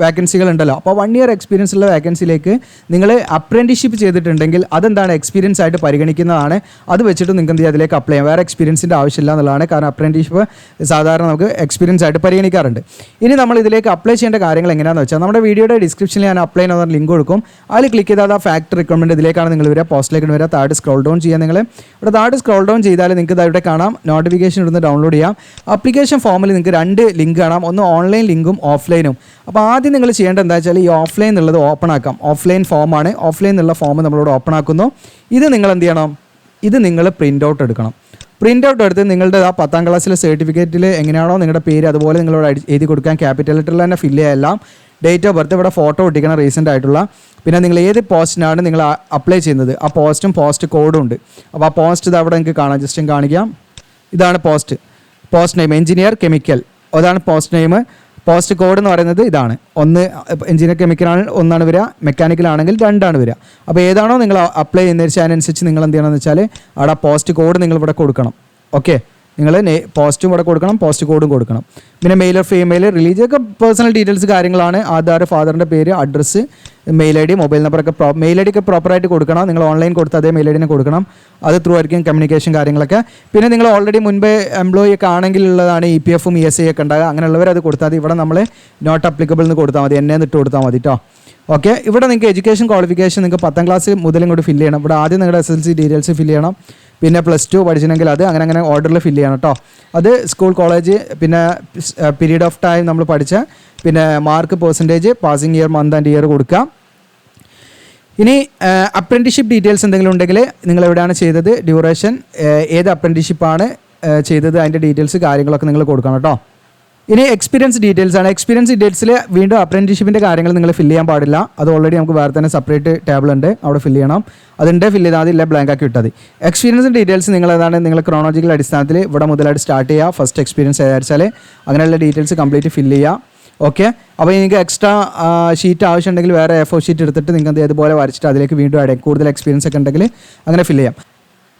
Speaker 1: വേക്കൻസികൾ ഉണ്ടല്ലോ. അപ്പോൾ 1 ഇയർ എക്സ്പീരിയൻസ് ഉള്ള വേക്കൻസിയിലേക്ക് നിങ്ങൾ അപ്രൻറ്റിഷിപ്പ് ചെയ്തിട്ടുണ്ടെങ്കിൽ അതെന്താണ് എക്സ്പീരിയൻസ് ആയിട്ട് പരിഗണിക്കുന്നതാണ്. അത് വെച്ചിട്ട് നിങ്ങൾക്ക് എന്ത് ചെയ്യുക, അതിലേക്ക് അപ്ലൈ ചെയ്യാം. വേറെ എക്സ്പീരിയൻസിൻ്റെ ആവശ്യമില്ല എന്നുള്ളതാണ്. കാരണം അപ്രൻറ്റിഷിപ്പ് സാധാരണ നമുക്ക് എക്സ്പീരിയൻസ് ആയിട്ട് പരിഗണിക്കാറുണ്ട്. ഇനി നമ്മൾ ഇതിലേക്ക് അപ്ലൈ ചെയ്യേണ്ട കാര്യങ്ങൾ എങ്ങനെയാണെന്ന് വെച്ചാൽ നമ്മുടെ വീഡിയോയുടെ ഡിസ്ക്രിപ്ഷനിൽ ഞാൻ അപ്ലൈ ചെയ്യുന്ന ലിങ്ക് കൊടുക്കും. അതിൽ ക്ലിക്ക് ചെയ്താൽ ആ ഫാക്ടറി റിക്വയർമെൻറ്റ് ഇതിലേക്കാണ് നിങ്ങൾ വരിക, പോസ്റ്റിലേക്ക് വരിക. താഴെ സ്ക്രോൾ ഡൗൺ ചെയ്യാൻ നിങ്ങൾ ഇവിടെ താഴെ സ്ക്രോൾ ഡൗൺ ചെയ്താൽ നിങ്ങൾക്ക് ഇവിടെ കാണാം നോട്ടിഫിക്കേഷൻ ഇടുന്ന് ഡൗൺലോഡ് ചെയ്യാം. ആപ്ലിക്കേഷൻ ഫോം നിങ്ങൾക്ക് 2 ലിങ്ക് കാണാം, ഒന്ന് ഓൺലൈൻ ലിങ്കും ഓഫ്ലൈനും. അപ്പോൾ ആദ്യം നിങ്ങൾ ചെയ്യേണ്ടത് എന്താ വെച്ചാൽ ഈ ഓഫ്ലൈൻ എന്നുള്ളത് ഓപ്പൺ ആക്കാം. ഓഫ്ലൈൻ ഫോമാണ്, ഓഫ്ലൈൻ എന്നുള്ള ഫോം നമ്മളിവിടെ ഓപ്പൺ ആക്കുന്നു. ഇത് നിങ്ങൾ എന്ത് ചെയ്യണം, ഇത് നിങ്ങൾ പ്രിൻ്റ് ഔട്ട് എടുക്കണം. പ്രിൻ്റ് ഔട്ട് എടുത്ത് നിങ്ങളുടെ ആ 10ാം ക്ലാസ്സിലെ സർട്ടിഫിക്കറ്റിൽ എങ്ങനെയാണോ നിങ്ങളുടെ പേര് അതുപോലെ നിങ്ങളോട് എഴുതി കൊടുക്കാൻ, ക്യാപിറ്റൽ ലെറ്ററിൽ തന്നെ ഫില്ല് ചെയ്യാം. ഡേറ്റ് ഓഫ് ബർത്ത് ഇവിടെ ഫോട്ടോ ഒട്ടിക്കണം റീസെൻ്റ് ആയിട്ടുള്ള. പിന്നെ നിങ്ങൾ ഏത് പോസ്റ്റിനാണ് നിങ്ങൾ അപ്ലൈ ചെയ്യുന്നത് ആ പോസ്റ്റും പോസ്റ്റ് കോഡും ഉണ്ട്. അപ്പോൾ ആ പോസ്റ്റ് ഇത് അവിടെ നിങ്ങൾക്ക് കാണാം, ജസ്റ്റ് കാണിക്കാം. ഇതാണ് പോസ്റ്റ് നെയിം, എഞ്ചിനീയർ കെമിക്കൽ, അതാണ് പോസ്റ്റ് നെയിം. പോസ്റ്റ് കോഡ് എന്ന് പറയുന്നത് ഇതാണ്, 1 എഞ്ചിനീയർ കെമിക്കലാണ് 1 വരിക, മെക്കാനിക്കൽ ആണെങ്കിൽ 2 വരിക. അപ്പോൾ ഏതാണോ നിങ്ങൾ അപ്ലൈ ചെയ്യുന്നത് വെച്ചാൽ അതിനനുസരിച്ച് നിങ്ങൾ എന്ത് ചെയ്യണമെന്ന് വെച്ചാൽ അവിടെ പോസ്റ്റ് കോഡ് നിങ്ങൾ ഇവിടെ കൊടുക്കണം. ഓക്കെ, നിങ്ങൾ പോസ്റ്റും ഇവിടെ കൊടുക്കണം, പോസ്റ്റ് കോഡും കൊടുക്കണം. പിന്നെ മെയിൽ ഓർ ഫീമെയിൽ, റിലീജിയൻ ഒക്കെ പേഴ്സണൽ ഡീറ്റെയിൽസ് കാര്യങ്ങളാണ്. ആധാർ, ഫാദറിൻ്റെ പേര്, അഡ്രസ്സ്, മെയിൽ ഐ ഡി, മൊബൈൽ നമ്പറൊക്കെ മെയിൽ ഐ ഡി ഒക്കെ പ്രോപ്പറായിട്ട് കൊടുക്കണം. നിങ്ങൾ ഓൺലൈൻ കൊടുത്ത അതേ മെയിൽ ഐ ഡിനെ കൊടുക്കണം. അത് ത്രൂ ആയിരിക്കും കമ്മ്യൂണിക്കേഷൻ കാര്യങ്ങളൊക്കെ. പിന്നെ നിങ്ങൾ ഓൾറെഡി മുൻപേ എംപ്ലോയി ഒക്കെ ആണെങ്കിലുള്ളതാണ് EPF ഉം ESI ഒക്കെ ഉണ്ടാകുക. അങ്ങനെയുള്ളവർ അത് കൊടുത്താൽ മതി. ഇവിടെ നമ്മൾ നോട്ട് അപ്ലിക്കബിൾ എന്ന് കൊടുത്താൽ മതി, എന്നെ ഇട്ട് കൊടുത്താൽ മതി കേട്ടോ. ഓക്കെ, ഇവിടെ നിങ്ങൾക്ക് എഡ്യൂക്കേഷൻ ക്വാളിഫിക്കേഷൻ നിങ്ങൾക്ക് 10ാം ക്ലാസ് മുതൽ ഇങ്ങോട്ട് ഫില്ല് ചെയ്യണം. ഇവിടെ ആദ്യം നിങ്ങളുടെ SSLC ഡീറ്റെയിൽസ് ഫില്ല് ചെയ്യണം. പിന്നെ +2 പഠിച്ചിട്ടുണ്ടെങ്കിൽ അത് അങ്ങനെ ഓർഡറിൽ ഫില്ല് ചെയ്യണം കേട്ടോ. അത് സ്കൂൾ, കോളേജ്, പിന്നെ പീരീഡ് ഓഫ് ടൈം നമ്മൾ പഠിച്ച, പിന്നെ mark, percentage, passing year, month and year കൊടുക്കാം. ഇനി അപ്രൻറ്റിഷിപ്പ് ഡീറ്റെയിൽസ് എന്തെങ്കിലും ഉണ്ടെങ്കിൽ നിങ്ങൾ എവിടെയാണ് ചെയ്തത്, ഡ്യൂറേഷൻ, ഏത് അപ്രൻറ്റിഷിപ്പാണ് ചെയ്തത്, അതിൻ്റെ ഡീറ്റെയിൽസ് കാര്യങ്ങളൊക്കെ നിങ്ങൾ കൊടുക്കണം കേട്ടോ. ഇനി എക്സ്പീരിയൻസ് ഡീറ്റെയിൽസ് ആണ്. എക്സ്പീരിയൻസ് ഡീറ്റെയിൽസിൽ വീണ്ടും അപ്രൻറ്റിഷിപ്പിൻ്റെ കാര്യങ്ങൾ നിങ്ങൾ ഫില്ല് ചെയ്യാൻ പാടില്ല. അത് ഓൾറെഡി നമുക്ക് വേറെ തന്നെ സെപ്പറേറ്റ് ടേബിൾ ഉണ്ട്, അവിടെ ഫില്ല് ചെയ്യണം. അതിൻ്റെ ഫില്ല് ചെയ്താൽ ഇല്ല, ബ്ലാങ്ക് ആക്കി വിട്ടാൽ മതി. എക്സ്പീരിയൻസ് ഡീറ്റെയിൽസ് നിങ്ങൾ ഏതാണ്, നിങ്ങൾ ക്രോണോളജിക്കൽ അടിസ്ഥാനത്തിൽ ഇവിടെ മുതലായിട്ട് സ്റ്റാർട്ട് ചെയ്യുക. ഫസ്റ്റ് എക്സ്പീരിയൻസ് ഏതാച്ചാൽ അങ്ങനെയുള്ള ഡീറ്റെയിൽസ് കംപ്ലീറ്റ് ഫില്ല് ചെയ്യുക. ഓക്കെ, അപ്പോൾ നിങ്ങൾക്ക് എക്സ്ട്രാ ഷീറ്റ് ആവശ്യമുണ്ടെങ്കിൽ വേറെ A4 ഷീറ്റ് എടുത്തിട്ട് നിങ്ങൾക്ക് ഇതുപോലെ വരച്ചിട്ട് അതിലേക്ക് വീണ്ടും ആഡ് ചെയ്യാം. കൂടുതൽ എക്സ്പീരിയൻസ് ഒക്കെ ഉണ്ടെങ്കിൽ അങ്ങനെ ഫില്ല് ചെയ്യാം.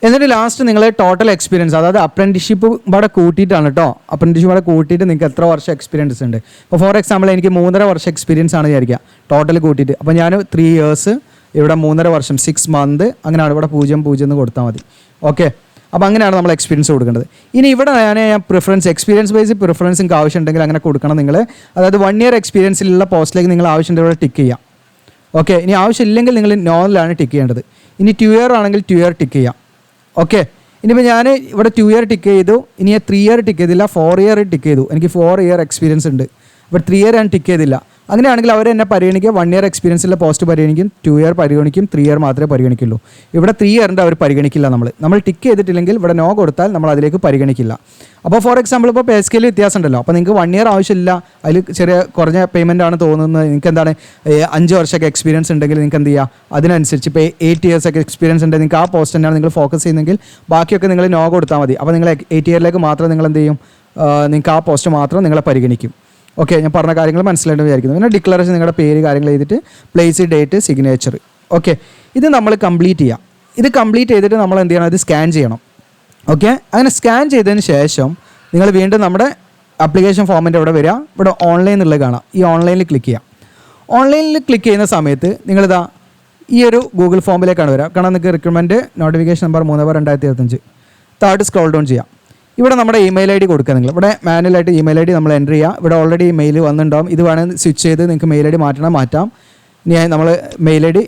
Speaker 1: എന്നിട്ട് ലാസ്റ്റ് നിങ്ങൾ ടോട്ടൽ എക്സ്പീരിയൻസ്, അതായത് അപ്രൻറ്റിഷിപ്പ് ഇവിടെ കൂട്ടിയിട്ടാണ് കേട്ടോ. അപ്രൻറ്റിഷിപ്പ് ഇവിടെ കൂട്ടിയിട്ട് നിങ്ങൾക്ക് എത്ര വർഷം എക്സ്പീരിയൻസ് ഉണ്ട്. ഇപ്പോൾ ഫോർ എക്സാമ്പിൾ എനിക്ക് 3.5 വർഷം എക്സ്പീരിയൻസ് ആണ് വിചാരിക്കുക, ടോട്ടൽ കൂട്ടിയിട്ട്. അപ്പോൾ ഞാൻ 3 ഇയേഴ്സ്, ഇവിടെ 3.5 വർഷം, 6 മന്ത്, അങ്ങനെയാണ്. ഇവിടെ 0.0 എന്ന് കൊടുത്താൽ മതി. ഓക്കെ, അപ്പോൾ അങ്ങനെയാണ് നമ്മൾ എക്സ്പീരിയൻസ് കൊടുക്കേണ്ടത്. ഇനി ഇവിടെ ഞാൻ പ്രിഫറൻസ്, എക്സ്പീരിയൻസ് ബേസ് പ്രിഫറൻസ് നിങ്ങൾക്ക് ആവശ്യമുണ്ടെങ്കിൽ അങ്ങനെ കൊടുക്കണം നിങ്ങൾ. അതായത് 1 ഇയർ എക്സ്പീരിയൻസിലുള്ള പോസ്റ്റിലേക്ക് നിങ്ങൾ ആവശ്യമുണ്ടെങ്കിൽ ഇവിടെ ടിക്ക് ചെയ്യാം. ഓക്കെ, ഇനി ആവശ്യമില്ലെങ്കിൽ നിങ്ങൾ നോയിലാണ് ടിക്ക് ചെയ്യേണ്ടത്. ഇനി 2 ഇയർ ആണെങ്കിൽ 2 ഇയർ ടിക്ക് ചെയ്യാം. ഓക്കെ, ഇനിയിപ്പോൾ ഞാൻ ഇവിടെ 2 ഇയർ ടിക്ക് ചെയ്തു. ഇനി 3 ഇയർ ടിക്ക് ചെയ്തില്ല, 4 ഇയർ ടിക്ക് ചെയ്തു. എനിക്ക് 4 ഇയർ എക്സ്പീരിയൻസ് ഉണ്ട്. ഇവിടെ 3 ഇയർ ഞാൻ ടിക്ക് ചെയ്തില്ല. അങ്ങനെയാണെങ്കിൽ അവർ എന്നെ പരിഗണിക്കുക 1 ഇയർ എക്സ്പീരിയൻസിലെ പോസ്റ്റ് പരിഗണിക്കും, 2 ഇയർ പരിഗണിക്കും, 3 ഇയർ മാത്രമേ പരിഗണിക്കുള്ളൂ. ഇവിടെ 3 ഇയറിൻ്റെ അവർ പരിഗണിക്കില്ല. നമ്മൾ ടിക്ക് ചെയ്തിട്ടില്ലെങ്കിൽ ഇവിടെ നോ കൊടുത്താൽ നമ്മൾ അതിലേക്ക് പരിഗണിക്കില്ല. അപ്പോൾ ഫോർ എക്സാമ്പിൾ ഇപ്പോൾ പേ സ്കെയിൽ വ്യത്യാസം ഉണ്ടല്ലോ. അപ്പോൾ നിങ്ങൾക്ക് 1 ഇയർ ആവശ്യമില്ല, അതിൽ ചെറിയ കുറഞ്ഞ പേയ്മെൻ്റ് ആണ് തോന്നുന്നത്. നിങ്ങൾക്ക് എന്താണ് 5 വർഷമൊക്കെ എക്സ്പീരിയൻസ് ഉണ്ടെങ്കിൽ നിങ്ങൾക്ക് എന്ത് ചെയ്യുക, അതിനനുസരിച്ച് ഇപ്പോൾ 8 ഇയേഴ്സൊക്കെ എക്സ്പീരിയൻസ് ഉണ്ടെങ്കിൽ നിങ്ങൾക്ക് ആ പോസ്റ്റ് തന്നെയാണ് നിങ്ങൾ ഫോക്കസ് ചെയ്യുന്നതെങ്കിൽ ബാക്കിയൊക്കെ നിങ്ങൾ നോ കൊടുത്താൽ മതി. അപ്പോൾ നിങ്ങൾ 8 ഇയറിലേക്ക് മാത്രം നിങ്ങൾ എന്ത് ചെയ്യും, നിങ്ങൾക്ക് ആ പോസ്റ്റ് മാത്രം നിങ്ങളെ പരിഗണിക്കും. ഓക്കെ, ഞാൻ പറഞ്ഞ കാര്യങ്ങൾ മനസ്സിലായിട്ട് വിചാരിക്കുന്നു. പിന്നെ ഡിക്ലറേഷൻ, നിങ്ങളുടെ പേര് കാര്യങ്ങൾ ചെയ്തിട്ട് പ്ലേസ്, ഡേറ്റ്, സിഗ്നേച്ചർ. ഓക്കെ, ഇത് നമ്മൾ കംപ്ലീറ്റ് ചെയ്യാം. ഇത് കംപ്ലീറ്റ് ചെയ്തിട്ട് നമ്മൾ എന്ത് ചെയ്യണം, ഇത് സ്കാൻ ചെയ്യണം. ഓക്കെ, അങ്ങനെ സ്കാൻ ചെയ്തതിന് ശേഷം നിങ്ങൾ വീണ്ടും നമ്മുടെ ആപ്ലിക്കേഷൻ ഫോമിൻ്റെ ഇവിടെ വരിക. ഇവിടെ ഓൺലൈൻ എന്നുള്ളത് കാണാം. ഈ ഓൺലൈനിൽ ക്ലിക്ക് ചെയ്യാം. ഓൺലൈനിൽ ക്ലിക്ക് ചെയ്യുന്ന സമയത്ത് നിങ്ങളിതാ ഈ ഒരു ഗൂഗിൾ ഫോമിലേക്കാണ് വരിക. കാരണം നിങ്ങൾക്ക് റിക്രൂട്ട്മെൻറ്റ് നോട്ടിഫിക്കേഷൻ നമ്പർ 3/2025 താഴോട്ട് സ്ക്രോൾ ഡൗൺ ചെയ്യാം. ഇവിടെ നമ്മുടെ ഇമെയിൽ ID കൊടുക്കുക. നിങ്ങൾ ഇവിടെ മാനുവലായിട്ട് ഇമെയിൽ ID നമ്മൾ എൻ്റർ ചെയ്യുക. ഇവിടെ ഓൾറെഡി മെയിൽ വന്നിട്ടുണ്ടാവും. ഇത് വേണമെങ്കിൽ സ്വിച്ച് ചെയ്ത് നിങ്ങൾക്ക് മെയിൽ ID മാറ്റാം. ഇനി നമ്മൾ മെയിൽ ID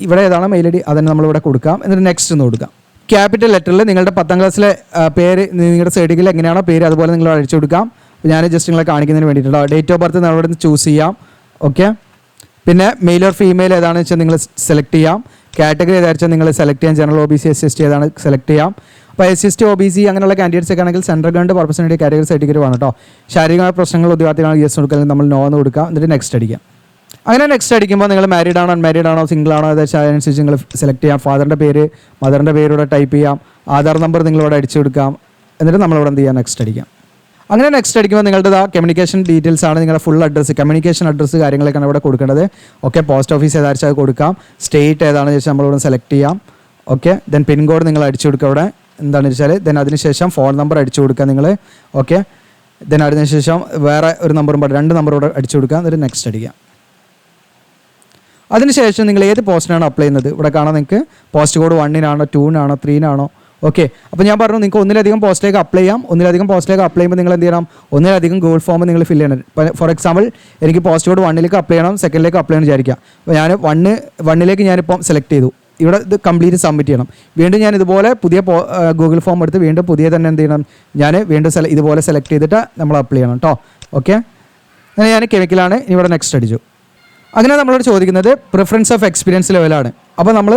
Speaker 1: ഇവിടെ ഏതാണ് മെയിൽ ID അതന്നെ നമ്മളിവിടെ കൊടുക്കാം. എന്നിട്ട് നെക്സ്റ്റ് എന്ന് കൊടുക്കാം. ക്യാപിറ്റൽ ലെറ്ററിൽ നിങ്ങളുടെ 10ാം ക്ലാസ്സിലെ പേര്, നിങ്ങളുടെ സൈഡിൽ എങ്ങനെയാണോ പേര് അതുപോലെ നിങ്ങൾ അടിച്ചു കൊടുക്കാം. ഞാൻ ജസ്റ്റ് നിങ്ങളെ കാണിക്കുന്നതിന് വേണ്ടിയിട്ടുള്ള ഡേറ്റ് ഓഫ് ബർത്ത് നമ്മളിവിടെ നിന്ന് ചൂസ് ചെയ്യാം. ഓക്കെ, പിന്നെ മെയിൽ ഓർ ഫീമെയിൽ ഏതാണെന്ന് വെച്ചാൽ നിങ്ങൾ സെലക്ട് ചെയ്യാം. കാറ്റഗറി ഏതാണെന്ന് വെച്ചാൽ നിങ്ങൾ സെലക്ട് ചെയ്യാം. ജനറൽ OBC SC ഏതാണ് സെലക്ട് ചെയ്യാം. അപ്പോൾ SC OBC അങ്ങനെയുള്ള കാൻഡിഡേറ്റ്സ് ഒക്കെ ആണെങ്കിൽ സെൻട്രൽ ഗവൺമെൻറ് പർപ്പസിന് വേണ്ടി കാറ്റഗറി സർട്ടിഫിക്കറ്റ് വേണം കേട്ടോ. ശാരീരികമായ പ്രശ്നങ്ങൾ ഉദ്യോഗാർത്ഥികളാണ് യെസ് കൊടുക്കുക, നമ്മൾ നോ എന്ന് കൊടുക്കുക. എന്നിട്ട് നെക്സ്റ്റ് അടിക്കാം. അങ്ങനെ നെക്സ്റ്റ് അടിക്കുമ്പോൾ നിങ്ങൾ മാരീഡ് ആണോ അൺമാരീഡ് ആണോ സിംഗിൾ ആണോ അതനുസരിച്ച് നിങ്ങൾ സെലക്ട് ചെയ്യാം. ഫാദറിൻ്റെ പേര്, മദറിൻ്റെ പേര് ഇവിടെ ടൈപ്പ് ചെയ്യാം. ആധാർ നമ്പർ നിങ്ങളിവിടെ അടിച്ചു കൊടുക്കാം. എന്നിട്ട് നമ്മളിവിടെ എന്ത് ചെയ്യാം, നെക്സ്റ്റ് അടിക്കാം. അങ്ങനെ നെക്സ്റ്റ് അടിക്കുമ്പോൾ നിങ്ങളുടെ കമ്മ്യൂണിക്കേഷൻ ഡീറ്റെയിൽസ് ആണ്, നിങ്ങളുടെ ഫുൾ അഡ്രസ്സ്, കമ്മ്യൂണിക്കേഷൻ അഡ്രസ്സ് കാര്യങ്ങളൊക്കെയാണ് ഇവിടെ കൊടുക്കേണ്ടത്. ഓക്കെ, പോസ്റ്റ് ഓഫീസ് ഏതാണെന്ന് വെച്ചാൽ കൊടുക്കാം. സ്റ്റേറ്റ് ഏതാണെന്ന് വെച്ചാൽ നമ്മളിവിടെ സെലക്ട് ചെയ്യാം. ഓക്കെ, ദെൻ പിൻകോഡ് നിങ്ങൾ അടിച്ചു കൊടുക്കുക. ഇവിടെ എന്താണെന്ന് വെച്ചാൽ ദെൻ അതിനുശേഷം ഫോൺ നമ്പർ അടിച്ചു കൊടുക്കുക നിങ്ങൾ. ഓക്കെ, ദെൻ അതിനുശേഷം വേറെ ഒരു നമ്പറും 2 നമ്പർ ഇവിടെ അടിച്ചു കൊടുക്കുക. എന്നിട്ട് നെക്സ്റ്റ് അടിക്കുക. അതിനുശേഷം നിങ്ങൾ ഏത് പോസ്റ്റിനാണ് അപ്ലൈ ചെയ്യുന്നത് ഇവിടെ കാണാൻ. നിങ്ങൾക്ക് പോസ്റ്റ് കോഡ് 1-നാണോ 2-നാണോ 3-നാണോ. ഓക്കെ, അപ്പോൾ ഞാൻ പറഞ്ഞു നിങ്ങൾക്ക് ഒന്നിലധികം പോസ്റ്റിലേക്ക് അപ്ലൈ ചെയ്യാം. ഒന്നിലധികം പോസ്റ്റിലേക്ക് അപ്ലൈ ചെയ്യുമ്പോൾ നിങ്ങൾ എന്ത് ചെയ്യണം, ഒന്നിലധികം ഗൂഗിൾ ഫോം നിങ്ങൾ ഫില്ല് ചെയ്യണം. ഫോർ എക്സാമ്പിൾ എനിക്ക് പോസ്റ്റ് കോഡ് 1-ലേക്ക് അപ്ലൈ ചെയ്യണം, 2-ലേക്ക് അപ്ലൈ ചെയ്യണം വിചാരിക്കുക. അപ്പോൾ ഞാൻ 1-ലേക്ക് ഞാനിപ്പം സെലക്ട് ചെയ്തു. ഇവിടെ ഇത് കംപ്ലീറ്റ് സബ്മിറ്റ് ചെയ്യണം. വീണ്ടും ഞാൻ ഇതുപോലെ പുതിയ ഗൂഗിൾ ഫോം എടുത്ത് വീണ്ടും പുതിയ തന്നെ എന്ത് ചെയ്യണം, ഞാൻ വീണ്ടും ഇതുപോലെ സെലക്ട് ചെയ്തിട്ട് നമ്മൾ അപ്ലൈ ചെയ്യണം കേട്ടോ. ഓക്കെ, അങ്ങനെ ഞാൻ കെമിക്കലാണ്. ഇവിടെ നെക്സ്റ്റ് അടിച്ചു. അങ്ങനെ നമ്മളോട് ചോദിക്കുന്നത് പ്രിഫറൻസ് ഓഫ് എക്സ്പീരിയൻസ് ലെവലാണ്. അപ്പോൾ നമ്മൾ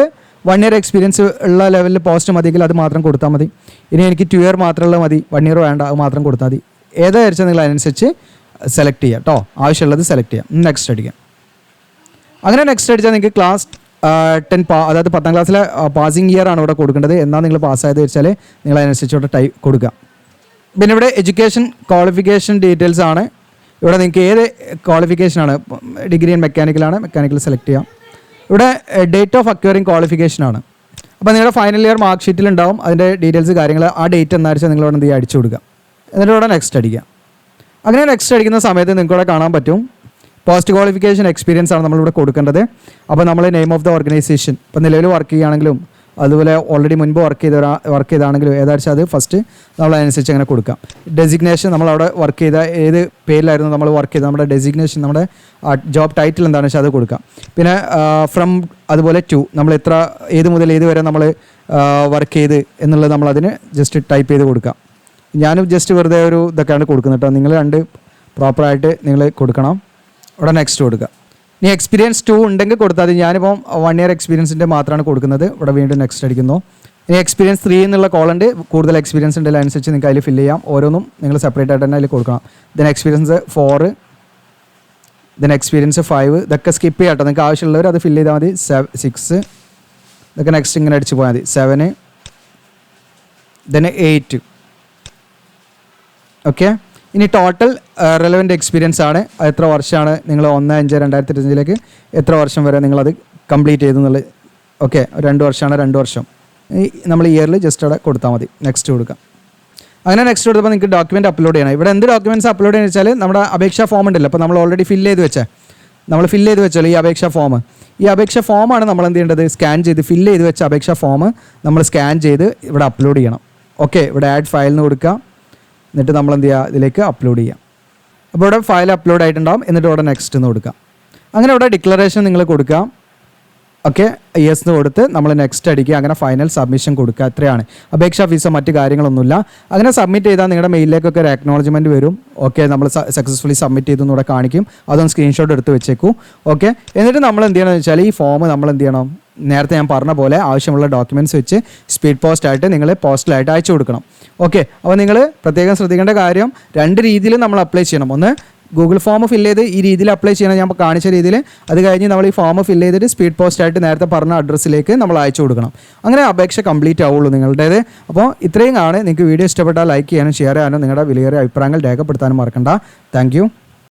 Speaker 1: 1 ഇയർ എക്സ്പീരിയൻസ് ഉള്ള ലെവലിൽ പോസ്റ്റ് മതിയെങ്കിൽ അത് മാത്രം കൊടുത്താൽ മതി. ഇനി എനിക്ക് 2 ഇയർ മാത്രമുള്ള മതി, 1 ഇയർ വേണ്ട, അത് മാത്രം കൊടുത്താൽ മതി. ഏതായിരിച്ചാൽ നിങ്ങൾ അതിനനുസരിച്ച് സെലക്ട് ചെയ്യുക കേട്ടോ. ആവശ്യമുള്ളത് സെലക്ട് ചെയ്യാം. നെക്സ്റ്റ് അടിക്കാം. അങ്ങനെ നെക്സ്റ്റ് അടിച്ചാൽ നിങ്ങൾക്ക് ക്ലാസ് 10 അതായത് 10ാം ക്ലാസ്സിലെ പാസിംഗ് ഇയർ ആണ് ഇവിടെ കൊടുക്കേണ്ടത്. എന്നാൽ നിങ്ങൾ പാസ്സായത് വെച്ചാൽ നിങ്ങൾ അതിനനുസരിച്ച് ഇവിടെ ടൈപ്പ് കൊടുക്കുക. പിന്നെ ഇവിടെ എഡ്യൂക്കേഷൻ ക്വാളിഫിക്കേഷൻ ഡീറ്റെയിൽസ് ആണ്. ഇവിടെ നിങ്ങൾക്ക് ഏത് ക്വാളിഫിക്കേഷനാണ്, ഡിഗ്രി ഇൻ മെക്കാനിക്കലാണ്, മെക്കാനിക്കൽ സെലക്ട് ചെയ്യാം. ഇവിടെ ഡേറ്റ് ഓഫ് അക്വയറിംഗ് ക്വാളിഫിക്കേഷനാണ്. അപ്പോൾ നിങ്ങളുടെ ഫൈനൽ ഇയർ മാർക്ക് ഷീറ്റിലുണ്ടാവും അതിൻ്റെ ഡീറ്റെയിൽസ് കാര്യങ്ങൾ. ആ ഡേറ്റ് എന്താ വെച്ചാൽ നിങ്ങളോട് എന്ത് ചെയ്യുക, അടിച്ചു കൊടുക്കുക. എന്നിട്ട് ഇവിടെ നെക്സ്റ്റ് അടിക്കുക. അങ്ങനെ നെക്സ്റ്റ് അടിക്കുന്ന സമയത്ത് നിങ്ങൾക്കിവിടെ കാണാൻ പറ്റും പോസ്റ്റ് ക്വാളിഫിക്കേഷൻ എക്സ്പീരിയൻസ് ആണ് നമ്മളിവിടെ കൊടുക്കേണ്ടത്. അപ്പോൾ നമ്മൾ നെയിം ഓഫ് ദ ഓർഗനൈസേഷൻ, ഇപ്പോൾ നിലവിൽ വർക്ക് ചെയ്യുകയാണെങ്കിലും അതുപോലെ ഓൾറെഡി മുൻപ് വർക്ക് ചെയ്താണെങ്കിലും ഏതാണെന്ന് അത് ഫസ്റ്റ് നമ്മൾ അതനുസരിച്ച് അങ്ങനെ കൊടുക്കാം. ഡെസിഗ്നേഷൻ, നമ്മളവിടെ വർക്ക് ചെയ്ത ഏത് പേരിലായിരുന്നു നമ്മൾ വർക്ക് ചെയ്തത്, നമ്മുടെ ഡെസിഗ്നേഷൻ, നമ്മുടെ ജോബ് ടൈറ്റിൽ എന്താണെന്ന് വെച്ചാൽ അത് കൊടുക്കാം. പിന്നെ ഫ്രം അതുപോലെ ടു, നമ്മൾ ഏത് മുതൽ ഏത് വരെ നമ്മൾ വർക്ക് ചെയ്ത് എന്നുള്ളത് നമ്മളതിന് ജസ്റ്റ് ടൈപ്പ് ചെയ്ത് കൊടുക്കാം. ഞാനും ജസ്റ്റ് വെറുതെ ഒരു ഇതൊക്കെയാണ് കൊടുക്കുന്നത് കേട്ടോ. നിങ്ങൾ പ്രോപ്പറായിട്ട് നിങ്ങൾ കൊടുക്കണം. ഇവിടെ നെക്സ്റ്റ് കൊടുക്കുക. ഇനി എക്സ്പീരിയൻസ് 2 ഉണ്ടെങ്കിൽ കൊടുത്താൽ മതി. ഞാനിപ്പം 1 ഇയർ എക്സ്പീരിയൻസിൻ്റെ മാത്രമാണ് കൊടുക്കുന്നത്. ഇവിടെ വീണ്ടും നെക്സ്റ്റ് അടിക്കുന്നു. ഇനി എക്സ്പീരിയൻസ് 3 എന്നുള്ള കോളുണ്ട്. കൂടുതൽ എക്സ്പീരിയൻസ് ഉണ്ടെങ്കിൽ അനുസരിച്ച് നിങ്ങൾക്ക് അതിൽ ഫില്ല് ചെയ്യാം. ഓരോന്നും നിങ്ങൾ സെപ്പറേറ്റ് ആയിട്ട് തന്നെ അതിൽ കൊടുക്കണം. ദെൻ എക്സ്പീരിയൻസ് 4, ദെൻ എക്സ്പീരിയൻസ് 5, ഇതൊക്കെ സ്കിപ്പ് ചെയ്യാം കേട്ടോ. നിങ്ങൾക്ക് ആവശ്യമുള്ളവർ അത് ഫില്ല് ചെയ്താൽ മതി. 6 ഇതൊക്കെ നെക്സ്റ്റ് ഇങ്ങനെ അടിച്ച് പോയാൽ മതി. 7, ദെൻ 8. ഓക്കെ. ഇനി ടോട്ടൽ റെലവൻറ്റ് എക്സ്പീരിയൻസ് ആണ്. എത്ര വർഷമാണ് നിങ്ങൾ 1/5/2025 എത്ര വർഷം വരെ നിങ്ങളത് കംപ്ലീറ്റ് ചെയ്തു എന്നുള്ളത്. ഓക്കെ, 2 വർഷമാണ് 2 വർഷം. നമ്മൾ ഇയറിൽ ജസ്റ്റ് അവിടെ കൊടുത്താൽ മതി. നെക്സ്റ്റ് കൊടുക്കാം. അങ്ങനെ നെക്സ്റ്റ് കൊടുത്തപ്പോൾ നിങ്ങൾക്ക് ഡോക്യുമെൻറ്റ് അപ്ലോഡ് ചെയ്യണം. ഇവിടെ എന്ത് ഡോക്യുമെൻറ്റ്സ് അപ്ലോഡ് ചെയ്യുന്നത് വെച്ചാൽ നമ്മുടെ അപേക്ഷാ ഫോം ഉണ്ടല്ലോ. അപ്പോൾ നമ്മൾ ഓൾറെഡി ഫില്ല് ചെയ്ത് വെച്ചല്ലോ ഈ അപേക്ഷാ ഫോം. ഈ അപേക്ഷാ ഫോമാണ് നമ്മൾ എന്ത് ചെയ്യേണ്ടത്, സ്കാൻ ചെയ്ത് ഫില്ല് ചെയ്ത് വെച്ച അപേക്ഷാ ഫോം നമ്മൾ സ്കാൻ ചെയ്ത് ഇവിടെ അപ്ലോഡ് ചെയ്യണം. ഓക്കെ, ഇവിടെ ആഡ് ഫയൽ എന്ന് കൊടുക്കുക. എന്നിട്ട് നമ്മൾ എന്ത് ചെയ്യുക, ഇതിലേക്ക് അപ്ലോഡ് ചെയ്യാം. അപ്പോൾ ഇവിടെ ഫയൽ അപ്ലോഡ് ആയിട്ടുണ്ടാകും. എന്നിട്ട് ഇവിടെ നെക്സ്റ്റ് എന്ന് കൊടുക്കാം. അങ്ങനെ ഇവിടെ ഡിക്ലറേഷൻ നിങ്ങൾ കൊടുക്കുക. ഓക്കെ, യെസ് എന്ന് കൊടുത്ത് നമ്മൾ നെക്സ്റ്റ് അടിക്കുക. അങ്ങനെ ഫൈനൽ സബ്മിഷൻ കൊടുക്കുക. എത്രയാണ്, അപേക്ഷാ ഫീസോ മറ്റ് കാര്യങ്ങളൊന്നുമില്ല. അങ്ങനെ സബ്മിറ്റ് ചെയ്താൽ നിങ്ങളുടെ മെയിലിലേക്കൊക്കെ ഒരു അക്നോളജ്മെൻറ്റ് വരും. ഓക്കെ, നമ്മൾ സക്സസ്ഫുള്ളി സബ്മിറ്റ് ചെയ്തു എന്നൂടെ കാണിക്കും. അതൊന്ന് സ്ക്രീൻഷോട്ട് എടുത്ത് വെച്ചേക്കൂ. ഓക്കെ, എന്നിട്ട് നമ്മൾ എന്ത് ചെയ്യണമെന്ന് വെച്ചാൽ ഈ ഫോം നമ്മൾ എന്ത് ചെയ്യണം, നേരത്തെ ഞാൻ പറഞ്ഞ പോലെ ആവശ്യമുള്ള ഡോക്യുമെൻറ്റ്സ് വെച്ച് സ്പീഡ് പോസ്റ്റായിട്ട് നിങ്ങൾ പോസ്റ്റലായിട്ട് അയച്ചു കൊടുക്കണം. ഓക്കെ, അപ്പോൾ നിങ്ങൾ പ്രത്യേകം ശ്രദ്ധിക്കേണ്ട കാര്യം 2 രീതിയിൽ നമ്മൾ അപ്ലൈ ചെയ്യണം. ഒന്ന് ഗൂഗിൾ ഫോം ഫില്ല് ചെയ്ത് ഈ രീതിയിൽ അപ്ലൈ ചെയ്യണം, ഞാൻ കാണിച്ച രീതിയിൽ. അത് കഴിഞ്ഞ് നമ്മൾ ഈ ഫോം ഫില്ല് ചെയ്തിട്ട് സ്പീഡ് പോസ്റ്റായിട്ട് നേരത്തെ പറഞ്ഞ അഡ്രസ്സിലേക്ക് നമ്മൾ അയച്ചു കൊടുക്കണം. അങ്ങനെ അപേക്ഷ കംപ്ലീറ്റ് ആവുള്ളൂ നിങ്ങളുടേത്. അപ്പോൾ ഇത്രയും ആണ്. നിങ്ങൾക്ക് വീഡിയോ ഇഷ്ടപ്പെട്ടാൽ ലൈക്ക് ചെയ്യാനും ഷെയർ ചെയ്യാനും നിങ്ങളുടെ വിലയേറിയ അഭിപ്രായങ്ങൾ രേഖപ്പെടുത്താനും മറക്കണ്ട. താങ്ക്